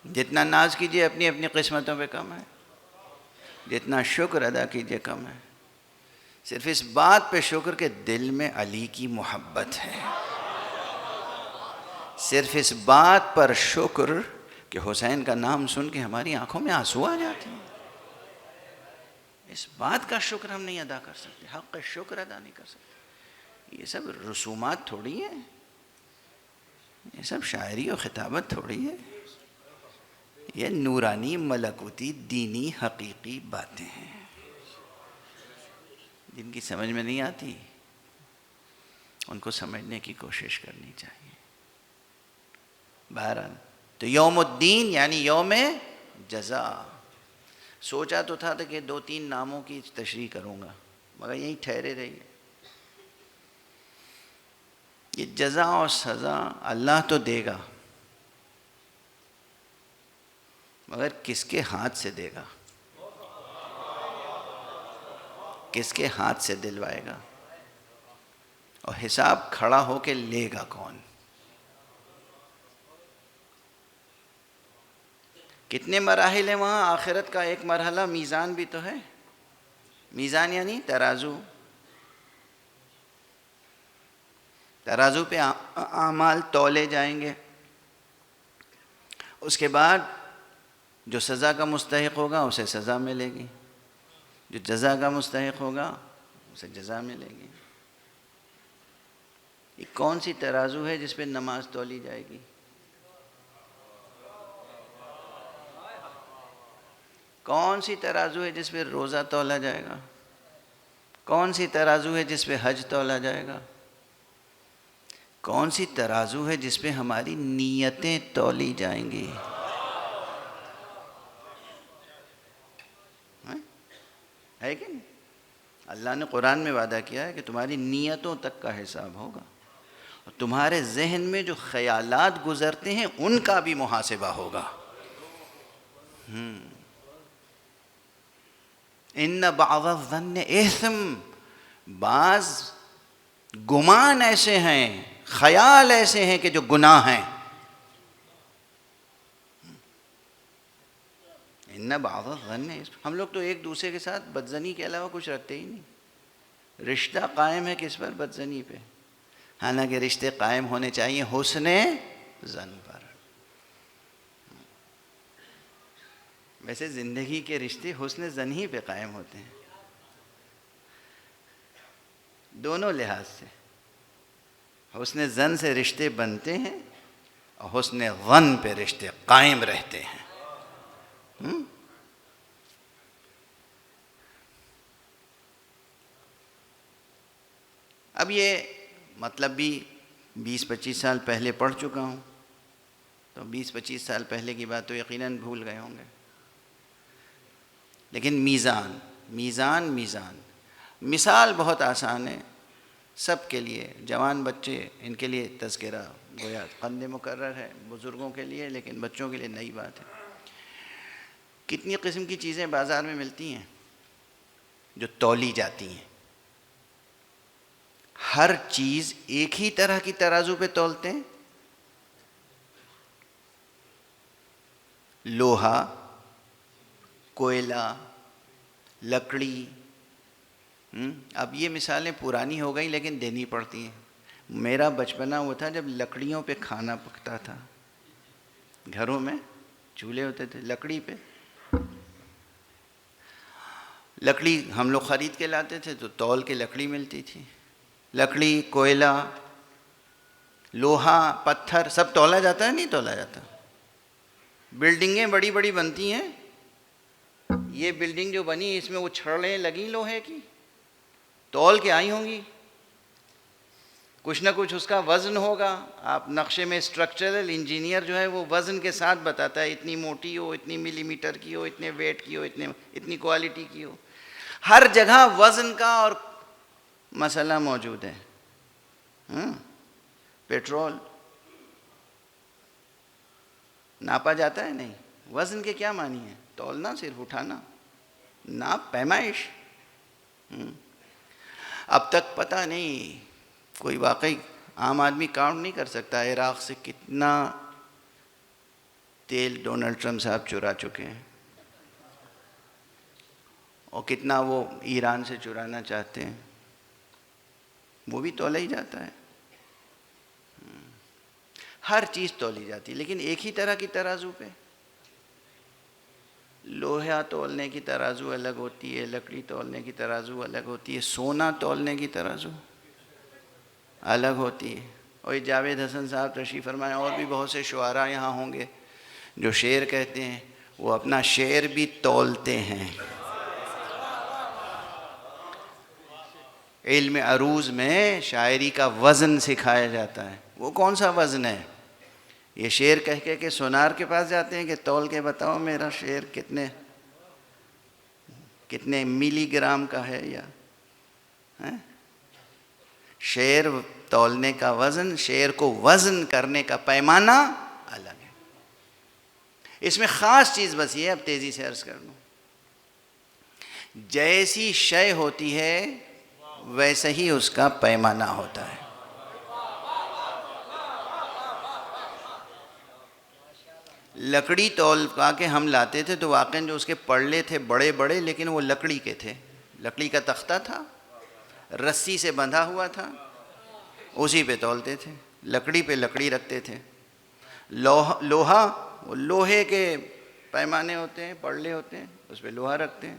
جتنا ناز کیجئے اپنی اپنی قسمتوں پہ کم ہے، جتنا شکر ادا کیجئے کم ہے۔ صرف اس بات پہ شکر کہ دل میں علی کی محبت ہے، صرف اس بات پر شکر کہ حسین کا نام سن کے ہماری آنکھوں میں آنسو آ جاتے ہیں۔ اس بات کا شکر ہم نہیں ادا کر سکتے، حق شکر ادا نہیں کر سکتے۔ یہ سب رسومات تھوڑی ہیں، یہ سب شاعری و خطابت تھوڑی ہے، یہ نورانی ملکوتی دینی حقیقی باتیں ہیں جن کی سمجھ میں نہیں آتی، ان کو سمجھنے کی کوشش کرنی چاہیے۔ بہرحال تو یوم الدین یعنی یوم جزا، سوچا تو تھا کہ 2-3 ناموں کی تشریح کروں گا مگر یہیں ٹھہرے رہیے۔ یہ جزا اور سزا اللہ تو دے گا مگر کس کے ہاتھ سے دے گا، کس کے ہاتھ سے دلوائے گا، اور حساب کھڑا ہو کے لے گا کون؟ کتنے مراحل ہیں وہاں؟ آخرت کا ایک مرحلہ میزان بھی تو ہے، میزان یعنی ترازو، ترازو پہ اعمال تولے جائیں گے، اس کے بعد جو سزا کا مستحق ہوگا اسے سزا ملے گی، جو جزا کا مستحق ہوگا اسے جزا ملے گی۔ یہ کون سی ترازو ہے جس پہ نماز تولی جائے گی؟ کون سی ترازو ہے جس پہ روزہ تولا جائے گا؟ کون سی ترازو ہے جس پہ حج تولا جائے گا؟ کون سی ترازو ہے جس پہ ہماری نیتیں تولی جائیں گی؟ ہے کہ نہیں؟ اللہ نے قرآن میں وعدہ کیا ہے کہ تمہاری نیتوں تک کا حساب ہوگا، اور تمہارے ذہن میں جو خیالات گزرتے ہیں ان کا بھی محاسبہ ہوگا۔ ان بعض الظن اثم، بعض گمان ایسے ہیں، خیال ایسے ہیں کہ جو گناہ ہیں۔ ان بعض الظن اثم، ہم لوگ تو ایک دوسرے کے ساتھ بدزنی کے علاوہ کچھ رکھتے ہی نہیں۔ رشتہ قائم ہے کس پر؟ بدزنی پہ، حالانکہ رشتے قائم ہونے چاہیے حسن ظن پر۔ ویسے زندگی کے رشتے حسن ظن ہی پہ قائم ہوتے ہیں، دونوں لحاظ سے۔ حسن ظن سے رشتے بنتے ہیں اور حسن ظن پہ رشتے قائم رہتے ہیں۔ اب یہ مطلب بھی 20-25 سال پہلے پڑھ چکا ہوں، تو 20-25 سال پہلے کی بات تو یقیناً بھول گئے ہوں گے، لیکن میزان مثال بہت آسان ہے سب کے لیے، جوان بچے ان کے لیے تذکرہ گویا قند مقرر ہے، بزرگوں کے لیے، لیکن بچوں کے لیے نئی بات ہے۔ کتنی قسم کی چیزیں بازار میں ملتی ہیں جو تولی جاتی ہیں، ہر چیز ایک ہی طرح کی ترازو پہ تولتے ہیں؟ لوہا، کوئلہ، لکڑی، اب یہ مثالیں پرانی ہو گئی لیکن دینی پڑتی ہیں۔ میرا بچپنا وہ تھا جب لکڑیوں پہ کھانا پکتا تھا، گھروں میں چولہے ہوتے تھے لکڑی پہ، لکڑی ہم لوگ خرید کے لاتے تھے تو تول کے لکڑی ملتی تھی، لکڑی، کوئلہ، لوہا، پتھر سب تولا جاتا ہے؟ نہیں تولا جاتا۔ بلڈنگیں بڑی بڑی بنتی ہیں، یہ بلڈنگ جو بنی اس میں وہ چھڑیں لگی لوہے کی، تول کے آئی ہوں گی، کچھ نہ کچھ اس کا وزن ہوگا۔ آپ نقشے میں اسٹرکچرل انجینئر جو ہے وہ وزن کے ساتھ بتاتا ہے، اتنی موٹی ہو، اتنی ملی میٹر کی ہو، اتنے ویٹ کی ہو، اتنی کوالٹی کی ہو۔ ہر جگہ وزن کا اور مسئلہ موجود ہے۔ پیٹرول ناپا جاتا ہے؟ نہیں۔ وزن کے کیا معنی ہے؟ تولنا، صرف اٹھانا، ناپ، پیمائش۔ اب تک پتہ نہیں، کوئی واقعی عام آدمی کاؤنٹ نہیں کر سکتا عراق سے کتنا تیل ڈونلڈ ٹرمپ صاحب چرا چکے ہیں، اور کتنا وہ ایران سے چرانا چاہتے ہیں، وہ بھی تولا ہی جاتا ہے۔ ہر چیز تولی جاتی ہے، لیکن ایک ہی طرح کی ترازو پہ۔ لوہا تولنے کی ترازو الگ ہوتی ہے، لکڑی تولنے کی ترازو الگ ہوتی ہے، سونا تولنے کی ترازو الگ ہوتی ہے۔ اور جاوید حسن صاحب تشریف فرمائیں، اور بھی بہت سے شعراء یہاں ہوں گے جو شعر کہتے ہیں، وہ اپنا شعر بھی تولتے ہیں۔ علم عروض میں شاعری کا وزن سکھایا جاتا ہے۔ وہ کون سا وزن ہے؟ یہ شعر کہہ کے سونار کے پاس جاتے ہیں کہ تول کے بتاؤ میرا شعر کتنے ملی گرام کا ہے، یا شعر تولنے کا وزن، شعر کو وزن کرنے کا پیمانہ الگ ہے۔ اس میں خاص چیز بس یہ، اب تیزی سے عرض کر لوں، جیسی شے ہوتی ہے ویسا ہی اس کا پیمانہ ہوتا ہے۔ لکڑی تول کے ہم لاتے تھے تو واقعاً جو اس کے پڑلے تھے بڑے بڑے، لیکن وہ لکڑی کے تھے، لکڑی کا تختہ تھا، رسی سے بندھا ہوا تھا، اسی پہ تولتے تھے، لکڑی پہ لکڑی رکھتے تھے۔ لوہا، وہ لوہے کے پیمانے ہوتے ہیں، پڑلے ہوتے ہیں، اس پہ لوہا رکھتے ہیں۔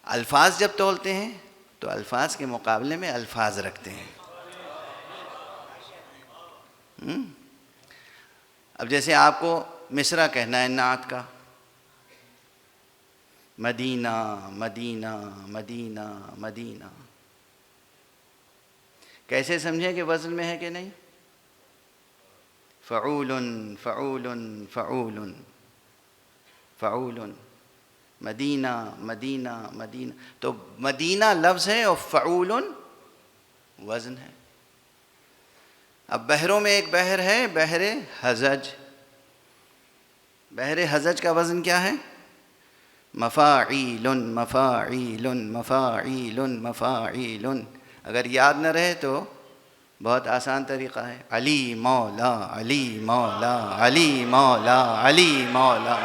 الفاظ جب تولتے ہیں تو الفاظ کے مقابلے میں الفاظ رکھتے ہیں۔ اب جیسے آپ کو مصرع کہنا ہے نعت کا، مدینہ مدینہ مدینہ مدینہ، کیسے سمجھیں کہ وزن میں ہے کہ نہیں؟ فعول فعول فعول فعول، مدینہ مدینہ مدینہ، تو مدینہ لفظ ہے اور فعول وزن ہے۔ اب بحروں میں ایک بحر ہے بحر حزج، بحر حزج کا وزن کیا ہے؟ مفاعیل مفاعیل مفاعیل مفاعیل۔ اگر یاد نہ رہے تو بہت آسان طریقہ ہے، علی مولا علی مولا علی مولا علی مولا۔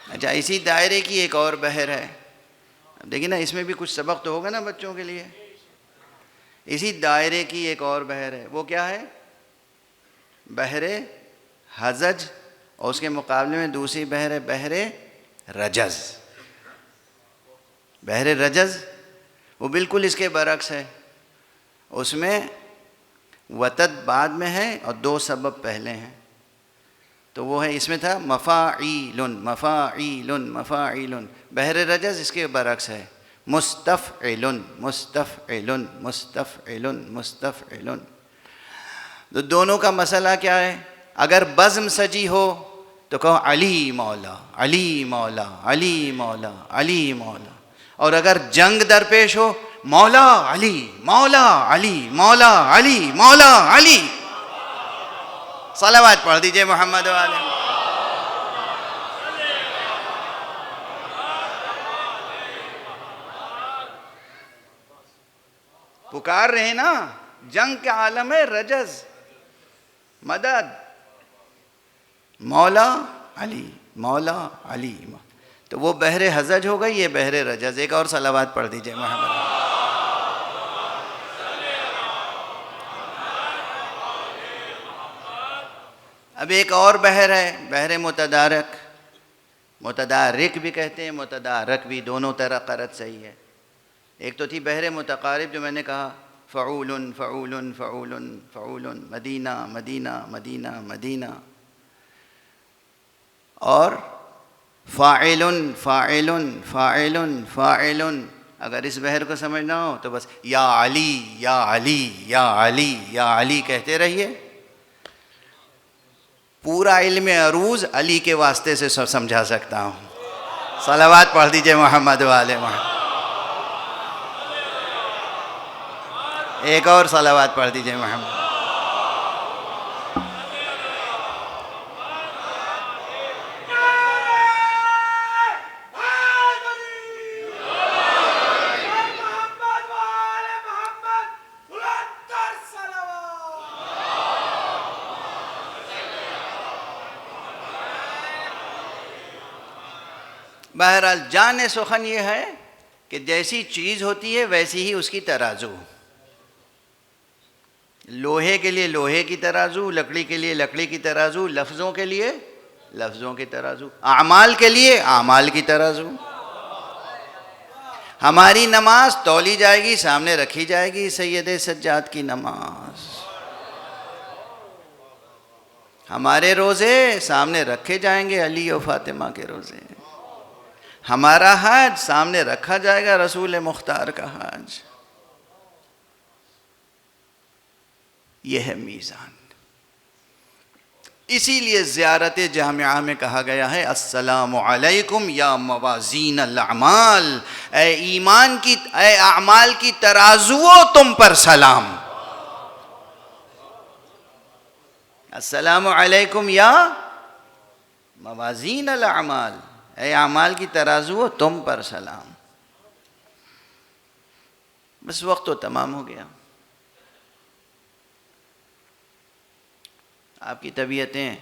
اچھا، اسی دائرے کی ایک اور بحر ہے، دیکھیں نا اس میں بھی کچھ سبق تو ہوگا نا بچوں کے لیے۔ اسی دائرے کی ایک اور بحر ہے، وہ کیا ہے؟ بحر حزج، اور اس کے مقابلے میں دوسری بحر ہے بحر رجز۔ بحر رجز وہ بالکل اس کے برعکس ہے، اس میں وتد بعد میں ہے اور دو سبب پہلے ہیں، تو وہ ہے، اس میں تھا مفاعیل مفاعیل مفاعیل۔ بحر رجز اس کے برعکس ہے، مستفعل مستفعل مستفعل مستفعل۔ تو دونوں کا مسئلہ کیا ہے؟ اگر بزم سجی ہو تو کہو علی مولا علی مولا علی مولا علی مولا، اور اگر جنگ درپیش ہو مولا علی مولا علی مولا علی مولا علی۔ صلوات پڑھ دیجئے محمد والے۔ پکار رہے نا، جنگ کے عالم ہے رجز، مدد مولا علی مولا علی۔ تو وہ بحر حزج ہو گئی، یہ بحر رجز۔ ایک اور صلوات پڑھ دیجئے محمد۔ اب ایک اور بحر ہے بحر متدارک، متدارک بھی کہتے ہیں متدارک بھی، دونوں طرح قرأت صحیح ہے۔ ایک تو تھی بحر متقارب جو میں نے کہا، فعول فعول فعول فعول، مدینہ مدینہ مدینہ مدینہ، اور فاعل فاعل فاعل فاعل۔ اگر اس بحر کو سمجھنا ہو تو بس یا علی یا علی یا علی یا علی کہتے رہیے۔ پورا علم عروض علی کے واسطے سے سمجھا سکتا ہوں۔ صلوات پڑھ دیجئے محمد والے محمد۔ ایک اور صلوات پڑھ دیجئے محمد۔ بہرحال جان سخن یہ ہے کہ جیسی چیز ہوتی ہے ویسی ہی اس کی ترازو۔ لوہے کے لیے لوہے کی ترازو، لکڑی کے لیے لکڑی کی ترازو، لفظوں کے لیے لفظوں کی ترازو، اعمال کے لیے اعمال کی ترازو۔ ہماری نماز تولی جائے گی، سامنے رکھی جائے گی سید سجاد کی نماز۔ ہمارے روزے سامنے رکھے جائیں گے علی و فاطمہ کے روزے۔ ہمارا حج سامنے رکھا جائے گا رسول مختار کا حج۔ یہ ہے میزان۔ اسی لیے زیارت جامعہ میں کہا گیا ہے السلام علیکم یا موازین الاعمال، اے ایمان کی اے اعمال کی ترازو تم پر سلام۔ السلام علیکم یا موازین الاعمال، اے اعمال کی ترازو تم پر سلام۔ بس وقت تو تمام ہو گیا۔ آپ کی طبیعتیں،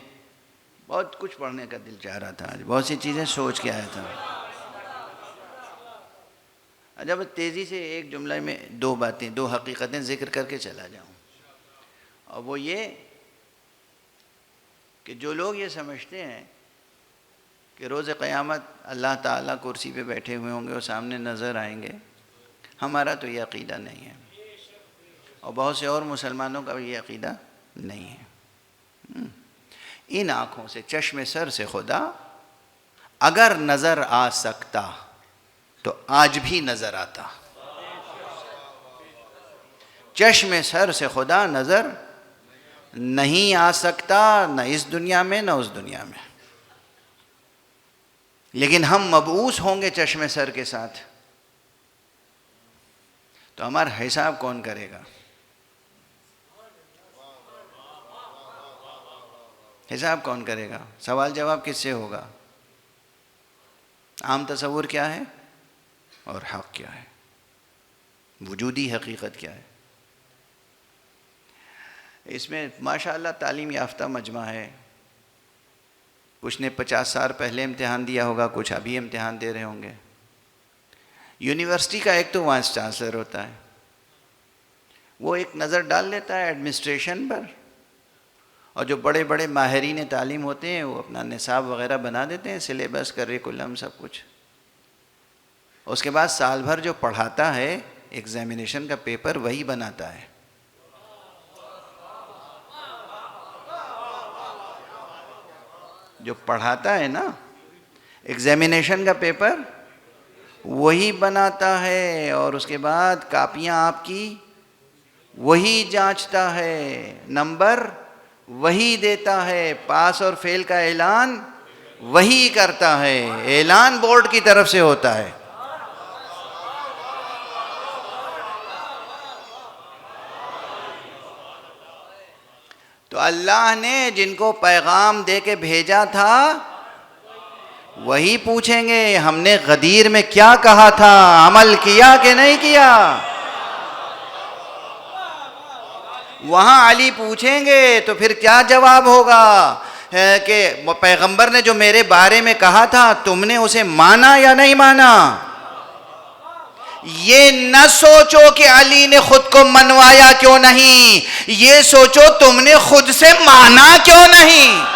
بہت کچھ پڑھنے کا دل چاہ رہا تھا، بہت سی چیزیں سوچ کے آیا تھا۔ جب تیزی سے ایک جملہ میں دو باتیں، دو حقیقتیں ذکر کر کے چلا جاؤں، اور وہ یہ کہ جو لوگ یہ سمجھتے ہیں کہ روز قیامت اللہ تعالیٰ کرسی پہ بیٹھے ہوئے ہوں گے اور سامنے نظر آئیں گے، ہمارا تو یہ عقیدہ نہیں ہے۔ اور بہت سے اور مسلمانوں کا بھی یہ عقیدہ نہیں ہے۔ ان آنکھوں سے، چشم سر سے خدا اگر نظر آ سکتا تو آج بھی نظر آتا۔ چشم سر سے خدا نظر نہیں آ سکتا، نہ اس دنیا میں نہ اس دنیا میں، لیکن ہم مبعوث ہوں گے چشم سر کے ساتھ، تو ہمارا حساب کون کرے گا؟ حساب کون کرے گا؟ سوال جواب کس سے ہوگا؟ عام تصور کیا ہے اور حق کیا ہے، وجودی حقیقت کیا ہے؟ اس میں ماشاءاللہ تعلیم یافتہ مجمع ہے، کچھ نے 50 سال پہلے امتحان دیا ہوگا، کچھ ابھی امتحان دے رہے ہوں گے۔ یونیورسٹی کا ایک تو وائس چانسلر ہوتا ہے، وہ ایک نظر ڈال لیتا ہے ایڈمنسٹریشن پر، اور جو بڑے بڑے ماہرین تعلیم ہوتے ہیں وہ اپنا نصاب وغیرہ بنا دیتے ہیں، سلیبس کریکولم سب کچھ۔ اس کے بعد سال بھر جو پڑھاتا ہے ایگزامینیشن کا پیپر وہی بناتا ہے۔ جو پڑھاتا ہے نا ایگزامینیشن کا پیپر وہی بناتا ہے، اور اس کے بعد کاپیاں آپ کی وہی جانچتا ہے، نمبر وہی دیتا ہے، پاس اور فیل کا اعلان وہی کرتا ہے، اعلان بورڈ کی طرف سے ہوتا ہے۔ تو اللہ نے جن کو پیغام دے کے بھیجا تھا وہی پوچھیں گے ہم نے غدیر میں کیا کہا تھا، عمل کیا کہ نہیں کیا؟ وہاں علی پوچھیں گے تو پھر کیا جواب ہوگا کہ پیغمبر نے جو میرے بارے میں کہا تھا تم نے اسے مانا یا نہیں مانا؟ یہ نہ سوچو کہ علی نے خود کو منوایا کیوں نہیں، یہ سوچو تم نے خود سے مانا کیوں نہیں۔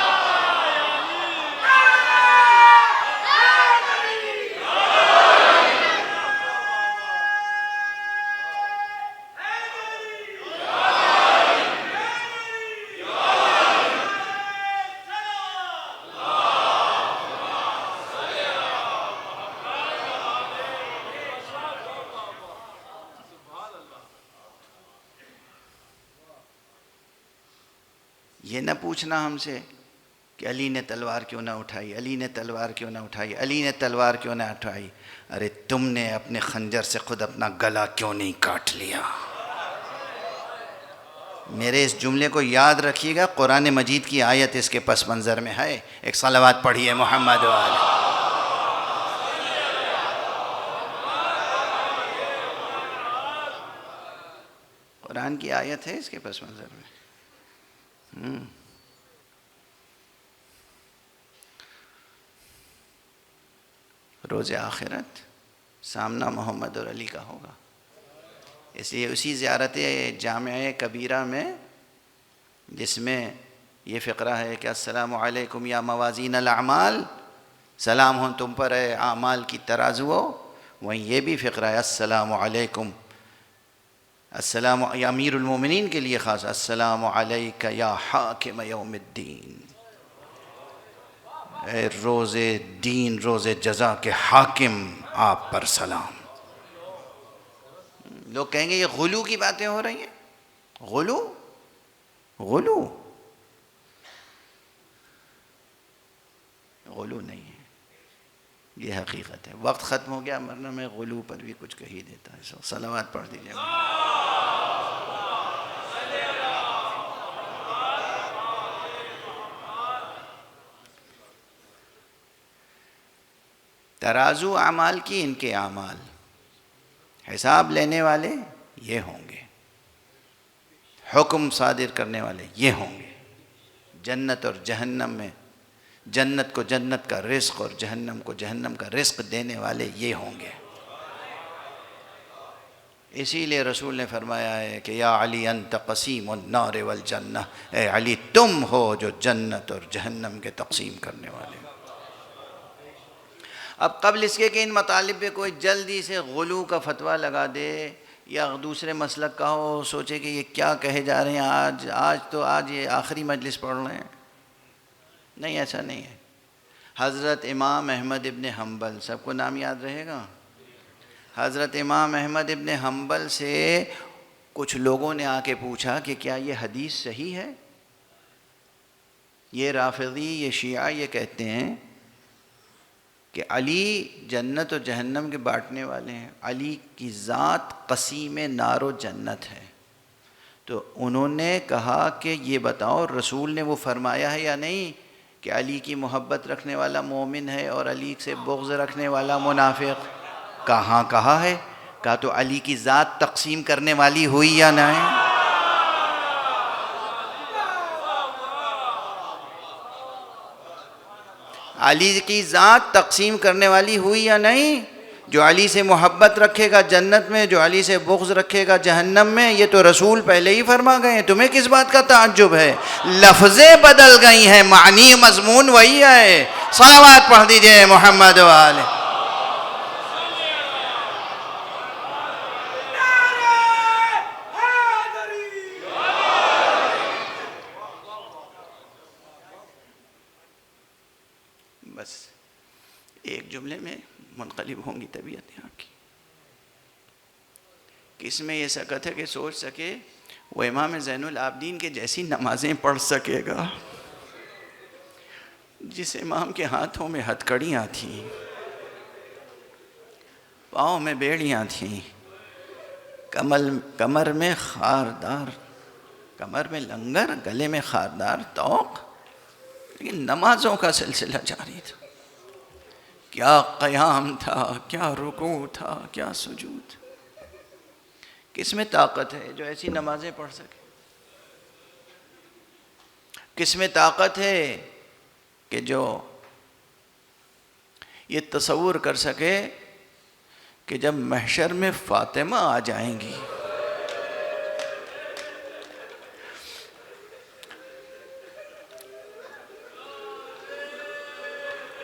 یہ نہ پوچھنا ہم سے کہ علی نے تلوار کیوں نہ اٹھائی، علی نے تلوار کیوں نہ اٹھائی، علی نے تلوار کیوں نہ اٹھائی۔ ارے تم نے اپنے خنجر سے خود اپنا گلا کیوں نہیں کاٹ لیا؟ میرے اس جملے کو یاد رکھیے گا، قرآن مجید کی آیت اس کے پس منظر میں ہے۔ ایک صلوات پڑھیے محمد وآلہ۔ قرآن کی آیت ہے اس کے پس منظر میں۔ روز آخرت سامنا محمد اور علی کا ہوگا، اس لیے اسی زیارت جامعہ کبیرہ میں جس میں یہ فقرہ ہے کہ السلام علیکم یا موازین الاعمال، سلام ہوں تم پر ہے اعمال کی ترازو، وہیں یہ بھی فقرہ ہے السلام علیکم، السلام یا امیر المومنین کے لیے خاص، السلام علیک یا حاکم یوم الدین، اے روز دین روز جزا کے حاکم آپ پر سلام۔ لوگ کہیں گے یہ غلو کی باتیں ہو رہی ہیں، غلو غلو غلو نہیں ہے، یہ حقیقت ہے۔ وقت ختم ہو گیا، ورنہ میں غلو پر بھی کچھ کہی دیتا ہے۔ صلوات پڑھ دیجیے۔ ترازو اعمال کی، ان کے اعمال، حساب لینے والے یہ ہوں گے، حکم صادر کرنے والے یہ ہوں گے، جنت اور جہنم میں جنت کو جنت کا رزق اور جہنم کو جہنم کا رزق دینے والے یہ ہوں گے۔ اسی لیے رسول نے فرمایا ہے کہ یا علی انت قسیم النار والجنہ، اے علی تم ہو جو جنت اور جہنم کے تقسیم کرنے والے۔ اب قبل اس کے کہ ان مطالب پہ کوئی جلدی سے غلو کا فتویٰ لگا دے یا دوسرے مسلک کا ہو، سوچے کہ یہ کیا کہے جا رہے ہیں، آج یہ آخری مجلس پڑھ رہے ہیں. نہیں، ایسا نہیں ہے. حضرت امام احمد ابن حنبل، سب کو نام یاد رہے گا. حضرت امام احمد ابن حنبل سے کچھ لوگوں نے آ کے پوچھا کہ کیا یہ حدیث صحیح ہے؟ یہ رافضی، یہ شیعہ یہ کہتے ہیں کہ علی جنت و جہنم کے بانٹنے والے ہیں، علی کی ذات قسیم نار و جنت ہے. تو انہوں نے کہا کہ یہ بتاؤ رسول نے وہ فرمایا ہے یا نہیں کہ علی کی محبت رکھنے والا مومن ہے اور علی سے بغض رکھنے والا منافق؟ کہاں کہا ہے؟ کہا تو علی کی ذات تقسیم کرنے والی ہوئی یا نہیں؟ علی کی ذات تقسیم کرنے والی ہوئی یا نہیں؟ جو علی سے محبت رکھے گا جنت میں، جو علی سے بغض رکھے گا جہنم میں. یہ تو رسول پہلے ہی فرما گئے ہیں، تمہیں کس بات کا تعجب ہے؟ لفظیں بدل گئی ہیں، معنی مضمون وہی ہے. صلوات پڑھ دیجئے محمد و آلہ. بس ایک جملے میں منقلب ہوں گی طبیعت یہاں کی. کس میں یہ سکت ہے کہ سوچ سکے وہ امام زین العابدین کے جیسی نمازیں پڑھ سکے گا؟ جس امام کے ہاتھوں میں ہتھکڑیاں تھیں، پاؤں میں بیڑیاں تھیں، کمر میں خاردار، کمر میں لنگر، گلے میں خاردار توق، لیکن نمازوں کا سلسلہ جاری تھا. کیا قیام تھا، کیا رکوع تھا، کیا سجود. کس میں طاقت ہے جو ایسی نمازیں پڑھ سکے؟ کس میں طاقت ہے کہ جو یہ تصور کر سکے کہ جب محشر میں فاطمہ آ جائیں گی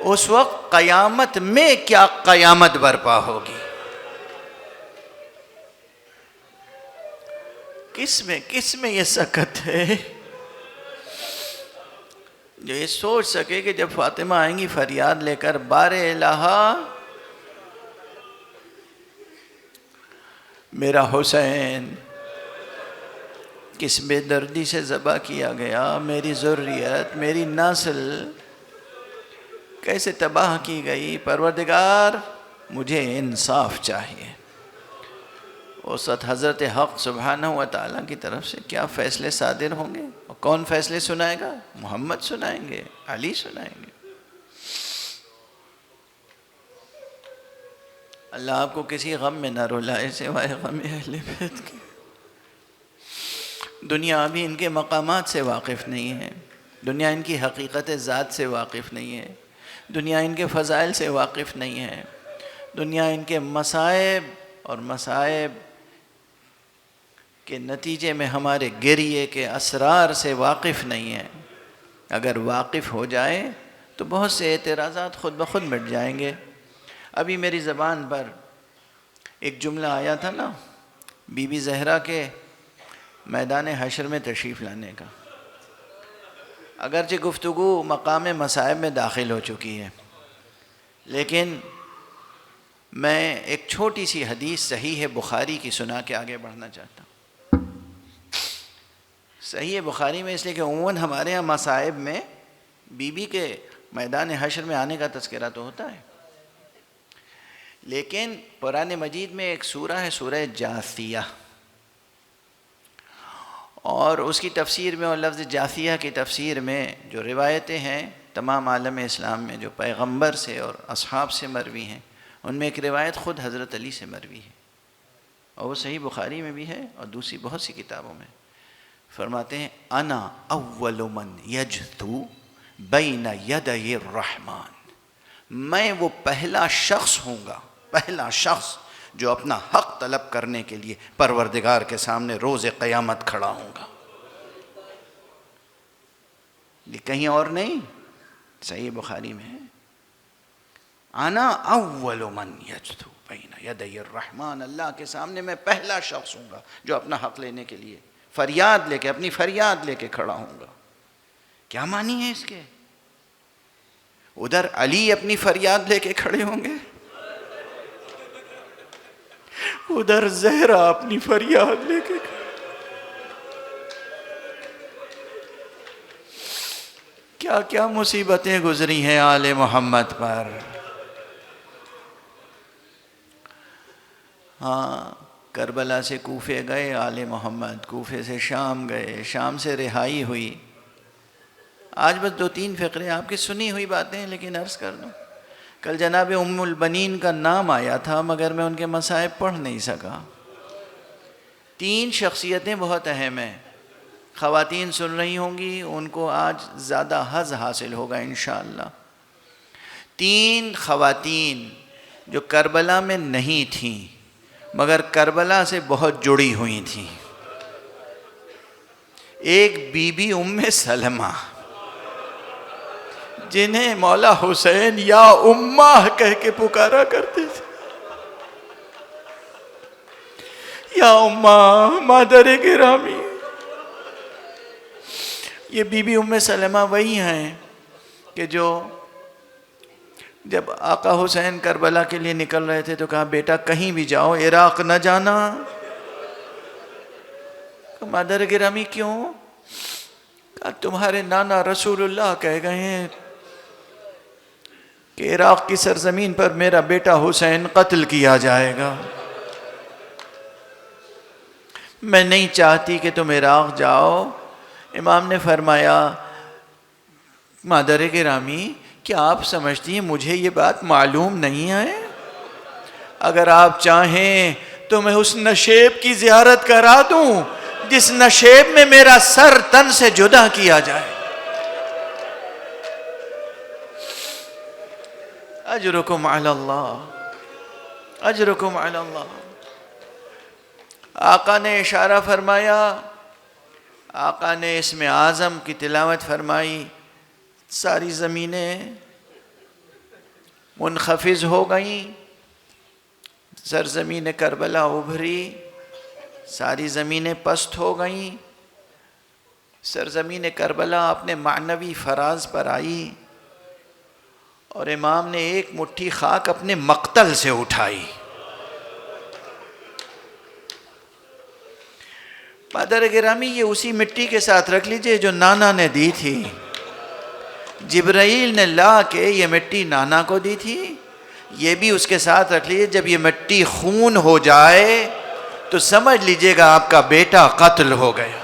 اس وقت قیامت میں کیا قیامت برپا ہوگی؟ کس میں یہ سکت ہے جو یہ سوچ سکے کہ جب فاطمہ آئیں گی فریاد لے کر، بار الہا میرا حسین کس بے دردی سے ذبح کیا گیا، میری ذریت، میری نسل کیسے تباہ کی گئی، پروردگار مجھے انصاف چاہیے. اس وقت حضرت حق سبحانہ و تعالیٰ کی طرف سے کیا فیصلے صادر ہوں گے؟ اور کون فیصلے سنائے گا؟ محمد سنائیں گے، علی سنائیں گے. اللہ آپ کو کسی غم میں نہ رلائے سوائے غم اہل بیت کے. دنیا ابھی ان کے مقامات سے واقف نہیں ہے، دنیا ان کی حقیقت ذات سے واقف نہیں ہے، دنیا ان کے فضائل سے واقف نہیں ہے، دنیا ان کے مصائب کے نتیجے میں ہمارے گریے کے اسرار سے واقف نہیں ہے. اگر واقف ہو جائے تو بہت سے اعتراضات خود بخود مٹ جائیں گے. ابھی میری زبان پر ایک جملہ آیا تھا نا، بی بی زہرا کے میدان حشر میں تشریف لانے کا. اگرچہ گفتگو مقام مصائب میں داخل ہو چکی ہے، لیکن میں ایک چھوٹی سی حدیث صحیح بخاری کی سنا کے آگے بڑھنا چاہتا ہوں. صحیح بخاری میں اس لیے کہ عموماً ہمارے ہاں مصائب میں بی بی کے میدان حشر میں آنے کا تذکرہ تو ہوتا ہے، لیکن قرآن مجید میں ایک سورہ ہے، سورہ جاثیہ، اور اس کی تفسیر میں اور لفظ جاثیہ کی تفسیر میں جو روایتیں ہیں تمام عالم اسلام میں جو پیغمبر سے اور اصحاب سے مروی ہیں، ان میں ایک روایت خود حضرت علی سے مروی ہے، اور وہ صحیح بخاری میں بھی ہے اور دوسری بہت سی کتابوں میں. فرماتے ہیں انا اول من یجثو بین یدی الرحمن، میں وہ پہلا شخص ہوں گا، پہلا شخص جو اپنا حق طلب کرنے کے لیے پروردگار کے سامنے روز قیامت کھڑا ہوں گا. یہ کہیں اور نہیں، صحیح بخاری میں ہے. انا اول من یجثو بین یدی الرحمن، اللہ کے سامنے میں پہلا شخص ہوں گا جو اپنا حق لینے کے لیے فریاد لے کے، اپنی فریاد لے کے کھڑا ہوں گا۔ کیا معنی ہے اس کے؟ ادھر علی اپنی فریاد لے کے کھڑے ہوں گے، ادھر زہرا اپنی فریاد لے کے کھڑے۔ کیا کیا مصیبتیں گزری ہیں آل محمد پر۔ ہاں، کربلا سے کوفے گئے آل محمد، کوفے سے شام گئے، شام سے رہائی ہوئی۔ آج بس 2-3 فقرے آپ کی سنی ہوئی باتیں ہیں، لیکن عرض کر دوں، کل جناب ام البنین کا نام آیا تھا مگر میں ان کے مصائب پڑھ نہیں سکا۔ 3 شخصیتیں بہت اہم ہیں، خواتین سن رہی ہوں گی، ان کو آج زیادہ حظ حاصل ہوگا انشاءاللہ۔ 3 خواتین جو کربلا میں نہیں تھیں مگر کربلا سے بہت جڑی ہوئی تھیں۔ ایک بی بی ام سلمہ، جنہیں مولا حسین یا امہ کہہ کے پکارا کرتے تھے، یا امہ مادر گرامی۔ یہ بی بی ام سلمہ وہی ہیں کہ جو جب آقا حسین کربلا کے لیے نکل رہے تھے تو کہا بیٹا کہیں بھی جاؤ عراق نہ جانا۔ مادر گرامی کیوں؟ کہا تمہارے نانا رسول اللہ کہہ گئے ہیں کہ عراق کی سرزمین پر میرا بیٹا حسین قتل کیا جائے گا، میں نہیں چاہتی کہ تم عراق جاؤ۔ امام نے فرمایا مادر گرامی کیا آپ سمجھتی ہیں مجھے یہ بات معلوم نہیں ہے؟ اگر آپ چاہیں تو میں اس نشیب کی زیارت کرا دوں جس نشیب میں میرا سر تن سے جدا کیا جائے۔ اجرکم علی اللہ، اجرکم علی اللہ۔ آقا نے اشارہ فرمایا، آقا نے اسم اعظم کی تلاوت فرمائی، ساری زمینیں منخفض ہو گئیں، سرزمین کربلا ابھری، ساری زمینیں پست ہو گئیں، سرزمین کربلا اپنے معنوی فراز پر آئی، اور امام نے ایک مٹھی خاک اپنے مقتل سے اٹھائی۔ مادر گرامی یہ اسی مٹی کے ساتھ رکھ لیجئے جو نانا نے دی تھی، جبرائیل نے لا کے یہ مٹی نانا کو دی تھی، یہ بھی اس کے ساتھ رکھ لیجئے، جب یہ مٹی خون ہو جائے تو سمجھ لیجئے گا آپ کا بیٹا قتل ہو گیا۔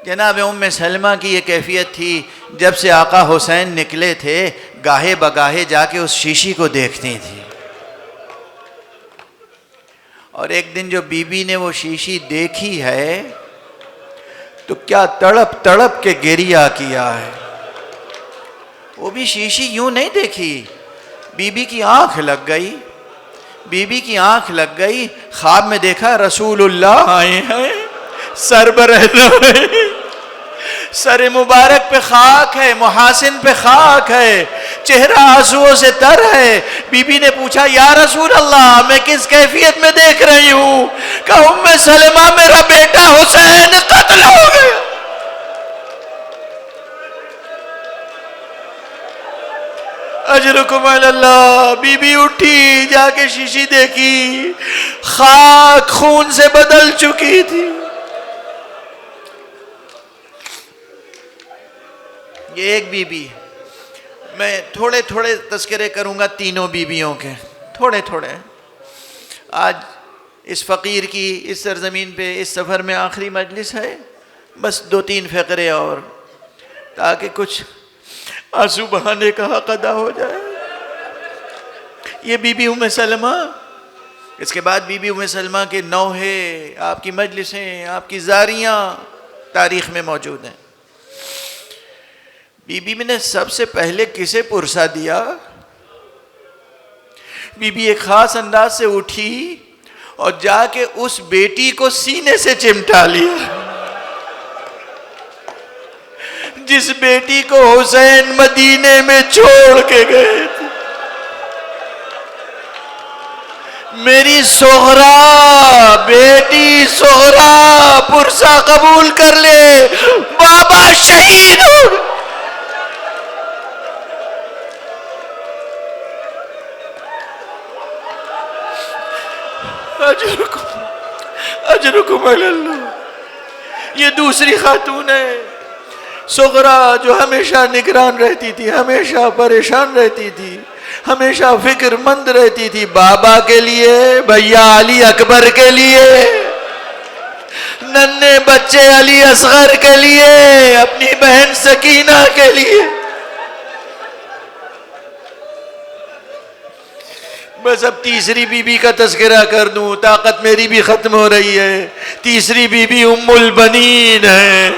جناب ام سلمہ کی یہ کیفیت تھی، جب سے آقا حسین نکلے تھے گاہے بگاہے جا کے اس شیشی کو دیکھتی تھی، اور ایک دن جو بی بی نے وہ شیشی دیکھی ہے تو کیا تڑپ تڑپ کے گریہ کیا ہے۔ وہ بھی شیشی یوں نہیں دیکھی، بی بی کی آنکھ لگ گئی، بی بی کی آنکھ لگ گئی، خواب میں دیکھا رسول اللہ آئے ہیں، سر برہنہ ہے، سر مبارک پہ خاک ہے، محاسن پہ خاک ہے، چہرہ آنسوؤں سے تر ہے۔ بی بی نے پوچھا یا رسول اللہ میں کس کیفیت میں دیکھ رہی ہوں؟ کہا ام سلمہ میرا بیٹا حسین قتل ہو گیا۔ اجرکم علی اللہ۔ بی بی اٹھی، جا کے شیشی دیکھی، خاک خون سے بدل چکی تھی۔ یہ ایک بی بی، میں تھوڑے تھوڑے تذکرے کروں گا تینوں بیویوں کے، تھوڑے تھوڑے۔ آج اس فقیر کی اس سرزمین پہ اس سفر میں آخری مجلس ہے، بس 2-3 فقرے اور، تاکہ کچھ آنسو بہانے کا حق ادا ہو جائے۔ یہ بی بی ام سلمہ، اس کے بعد بی بی ام سلمہ کے نوحے، آپ کی مجلسیں، آپ کی زاریاں تاریخ میں موجود ہیں۔ بی بی نے سب سے پہلے کسے پرسا دیا؟ بی بی ایک خاص انداز سے اٹھی اور جا کے اس بیٹی کو سینے سے چمٹا لیا جس بیٹی کو حسین مدینے میں چھوڑ کے گئے تھے۔ میری سغرا، بیٹی سغرا پرسا قبول کر لے، بابا شہید ہو گئے۔ اجرکم علی اللہ۔ یہ دوسری خاتون ہے سغرا، جو ہمیشہ نگران رہتی تھی، ہمیشہ پریشان رہتی تھی، ہمیشہ فکر مند رہتی تھی، بابا کے لیے، بھیا علی اکبر کے لیے، ننھے بچے علی اصغر کے لیے، اپنی بہن سکینہ کے لیے۔ بس اب تیسری بی بی کا تذکرہ کر دوں، طاقت میری بھی ختم ہو رہی ہے۔ تیسری بی بی ام البنین ہے۔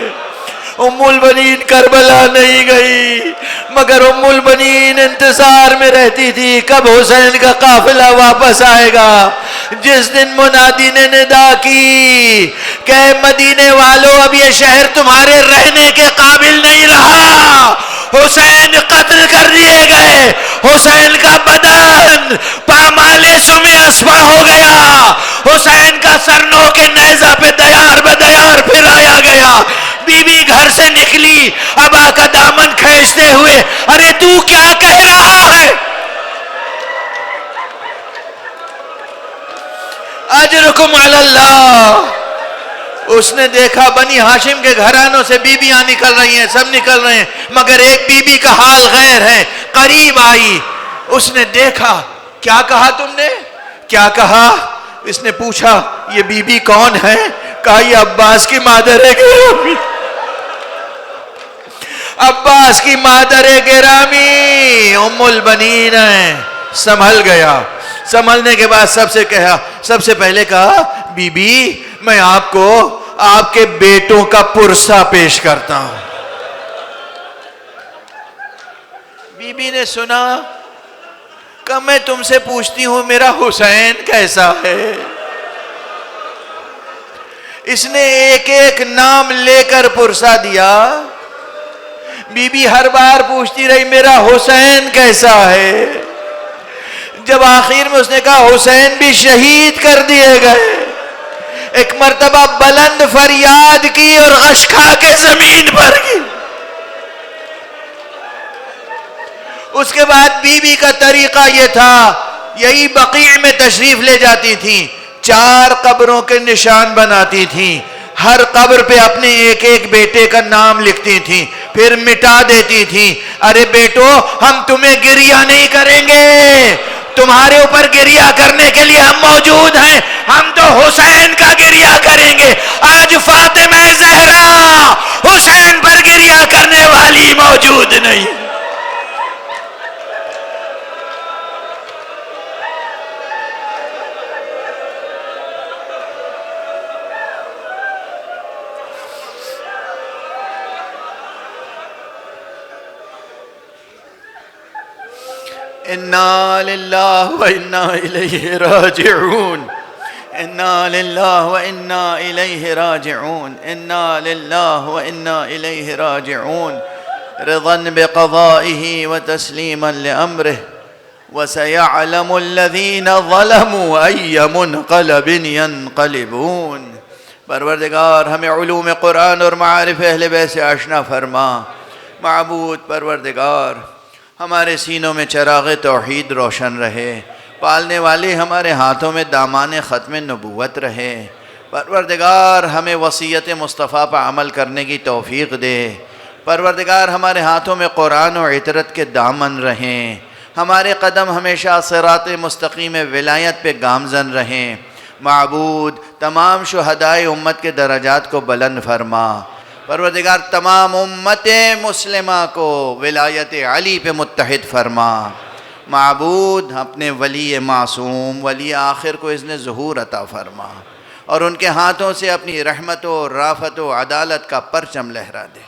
ام البنین کربلا نہیں گئی، مگر ام البنین انتظار میں رہتی تھی کب حسین کا قافلہ واپس آئے گا۔ جس دن منادی نے ندا کی کہ مدینے والو، اب یہ شہر تمہارے رہنے کے قابل نہیں رہا، حسین قتل کر دیے گئے، حسین کا بدن پامال سم اسفہ ہو گیا، حسین کا سرنو کے نیزہ پہ دیار بدیار پھرایا گیا۔ بی بی گھر سے نکلی ابا کا دامن کھینچتے ہوئے، ارے تو کیا کہہ رہا ہے؟ اجرکم علی اللہ۔ اس نے دیکھا بنی ہاشم کے گھرانوں سے بیویاں نکل رہی ہیں، سب نکل رہے ہیں، مگر ایک بی بی کا حال غیر ہے۔ قریب آئی، اس نے دیکھا، کیا کہا تم نے؟ کیا کہا؟ اس نے پوچھا یہ بی بی کون ہے؟ کہا یہ عباس کی مادر گرامی، عباس کی مادر گرامی ام البنین ہے۔ سنبھل گیا، سنبھلنے کے بعد سب سے پہلے کہا بی بی میں آپ کو آپ کے بیٹوں کا پرسہ پیش کرتا ہوں۔ بی بی نے سنا کہ میں تم سے پوچھتی ہوں میرا حسین کیسا ہے؟ اس نے ایک ایک نام لے کر پرسہ دیا۔ بی بی ہر بار پوچھتی رہی میرا حسین کیسا ہے؟ جب آخر میں اس نے کہا حسین بھی شہید کر دیے گئے، ایک مرتبہ بلند فریاد کی اور غش کھا کے زمین پر گری۔ اس کے بعد بی بی کا طریقہ یہ تھا، یہی بقیع میں تشریف لے جاتی تھی، 4 قبروں کے نشان بناتی تھی، ہر قبر پہ اپنے ایک ایک بیٹے کا نام لکھتی تھی، پھر مٹا دیتی تھی۔ ارے بیٹو ہم تمہیں گریہ نہیں کریں گے، تمہارے اوپر گریہ کرنے کے لیے ہم موجود ہیں، ہم تو حسین کا گریہ کریں گے۔ آج فاطمہ زہرا حسین پر گریہ کرنے والی موجود نہیں۔ انا للہ و انا الیہ راجعون، انا للہ و انا الیہ راجعون، انا للہ و انا الیہ راجعون، رضا بقضائہ و تسلیما لامرہ، وسيعلم الذين ظلموا أي منقلب ينقلبون۔ پروردگار ہمیں علوم قرآن اور معارف اہل بیت سے آشنا فرما۔ معبود پروردگار ہمارے سینوں میں چراغ توحید روشن رہے، پالنے والے ہمارے ہاتھوں میں دامان ختم نبوت رہے۔ پروردگار ہمیں وصیت مصطفیٰ پر عمل کرنے کی توفیق دے۔ پروردگار ہمارے ہاتھوں میں قرآن و عطرت کے دامن رہیں، ہمارے قدم ہمیشہ صراط مستقیم ولایت پہ گامزن رہیں۔ معبود تمام شہدائے امت کے درجات کو بلند فرما۔ پروردگار تمام امت مسلمہ کو ولایت علی پہ متحد فرما۔ معبود اپنے ولی معصوم ولی آخر کو اذن ظہور عطا فرما، اور ان کے ہاتھوں سے اپنی رحمت و رافت و عدالت کا پرچم لہرا دے۔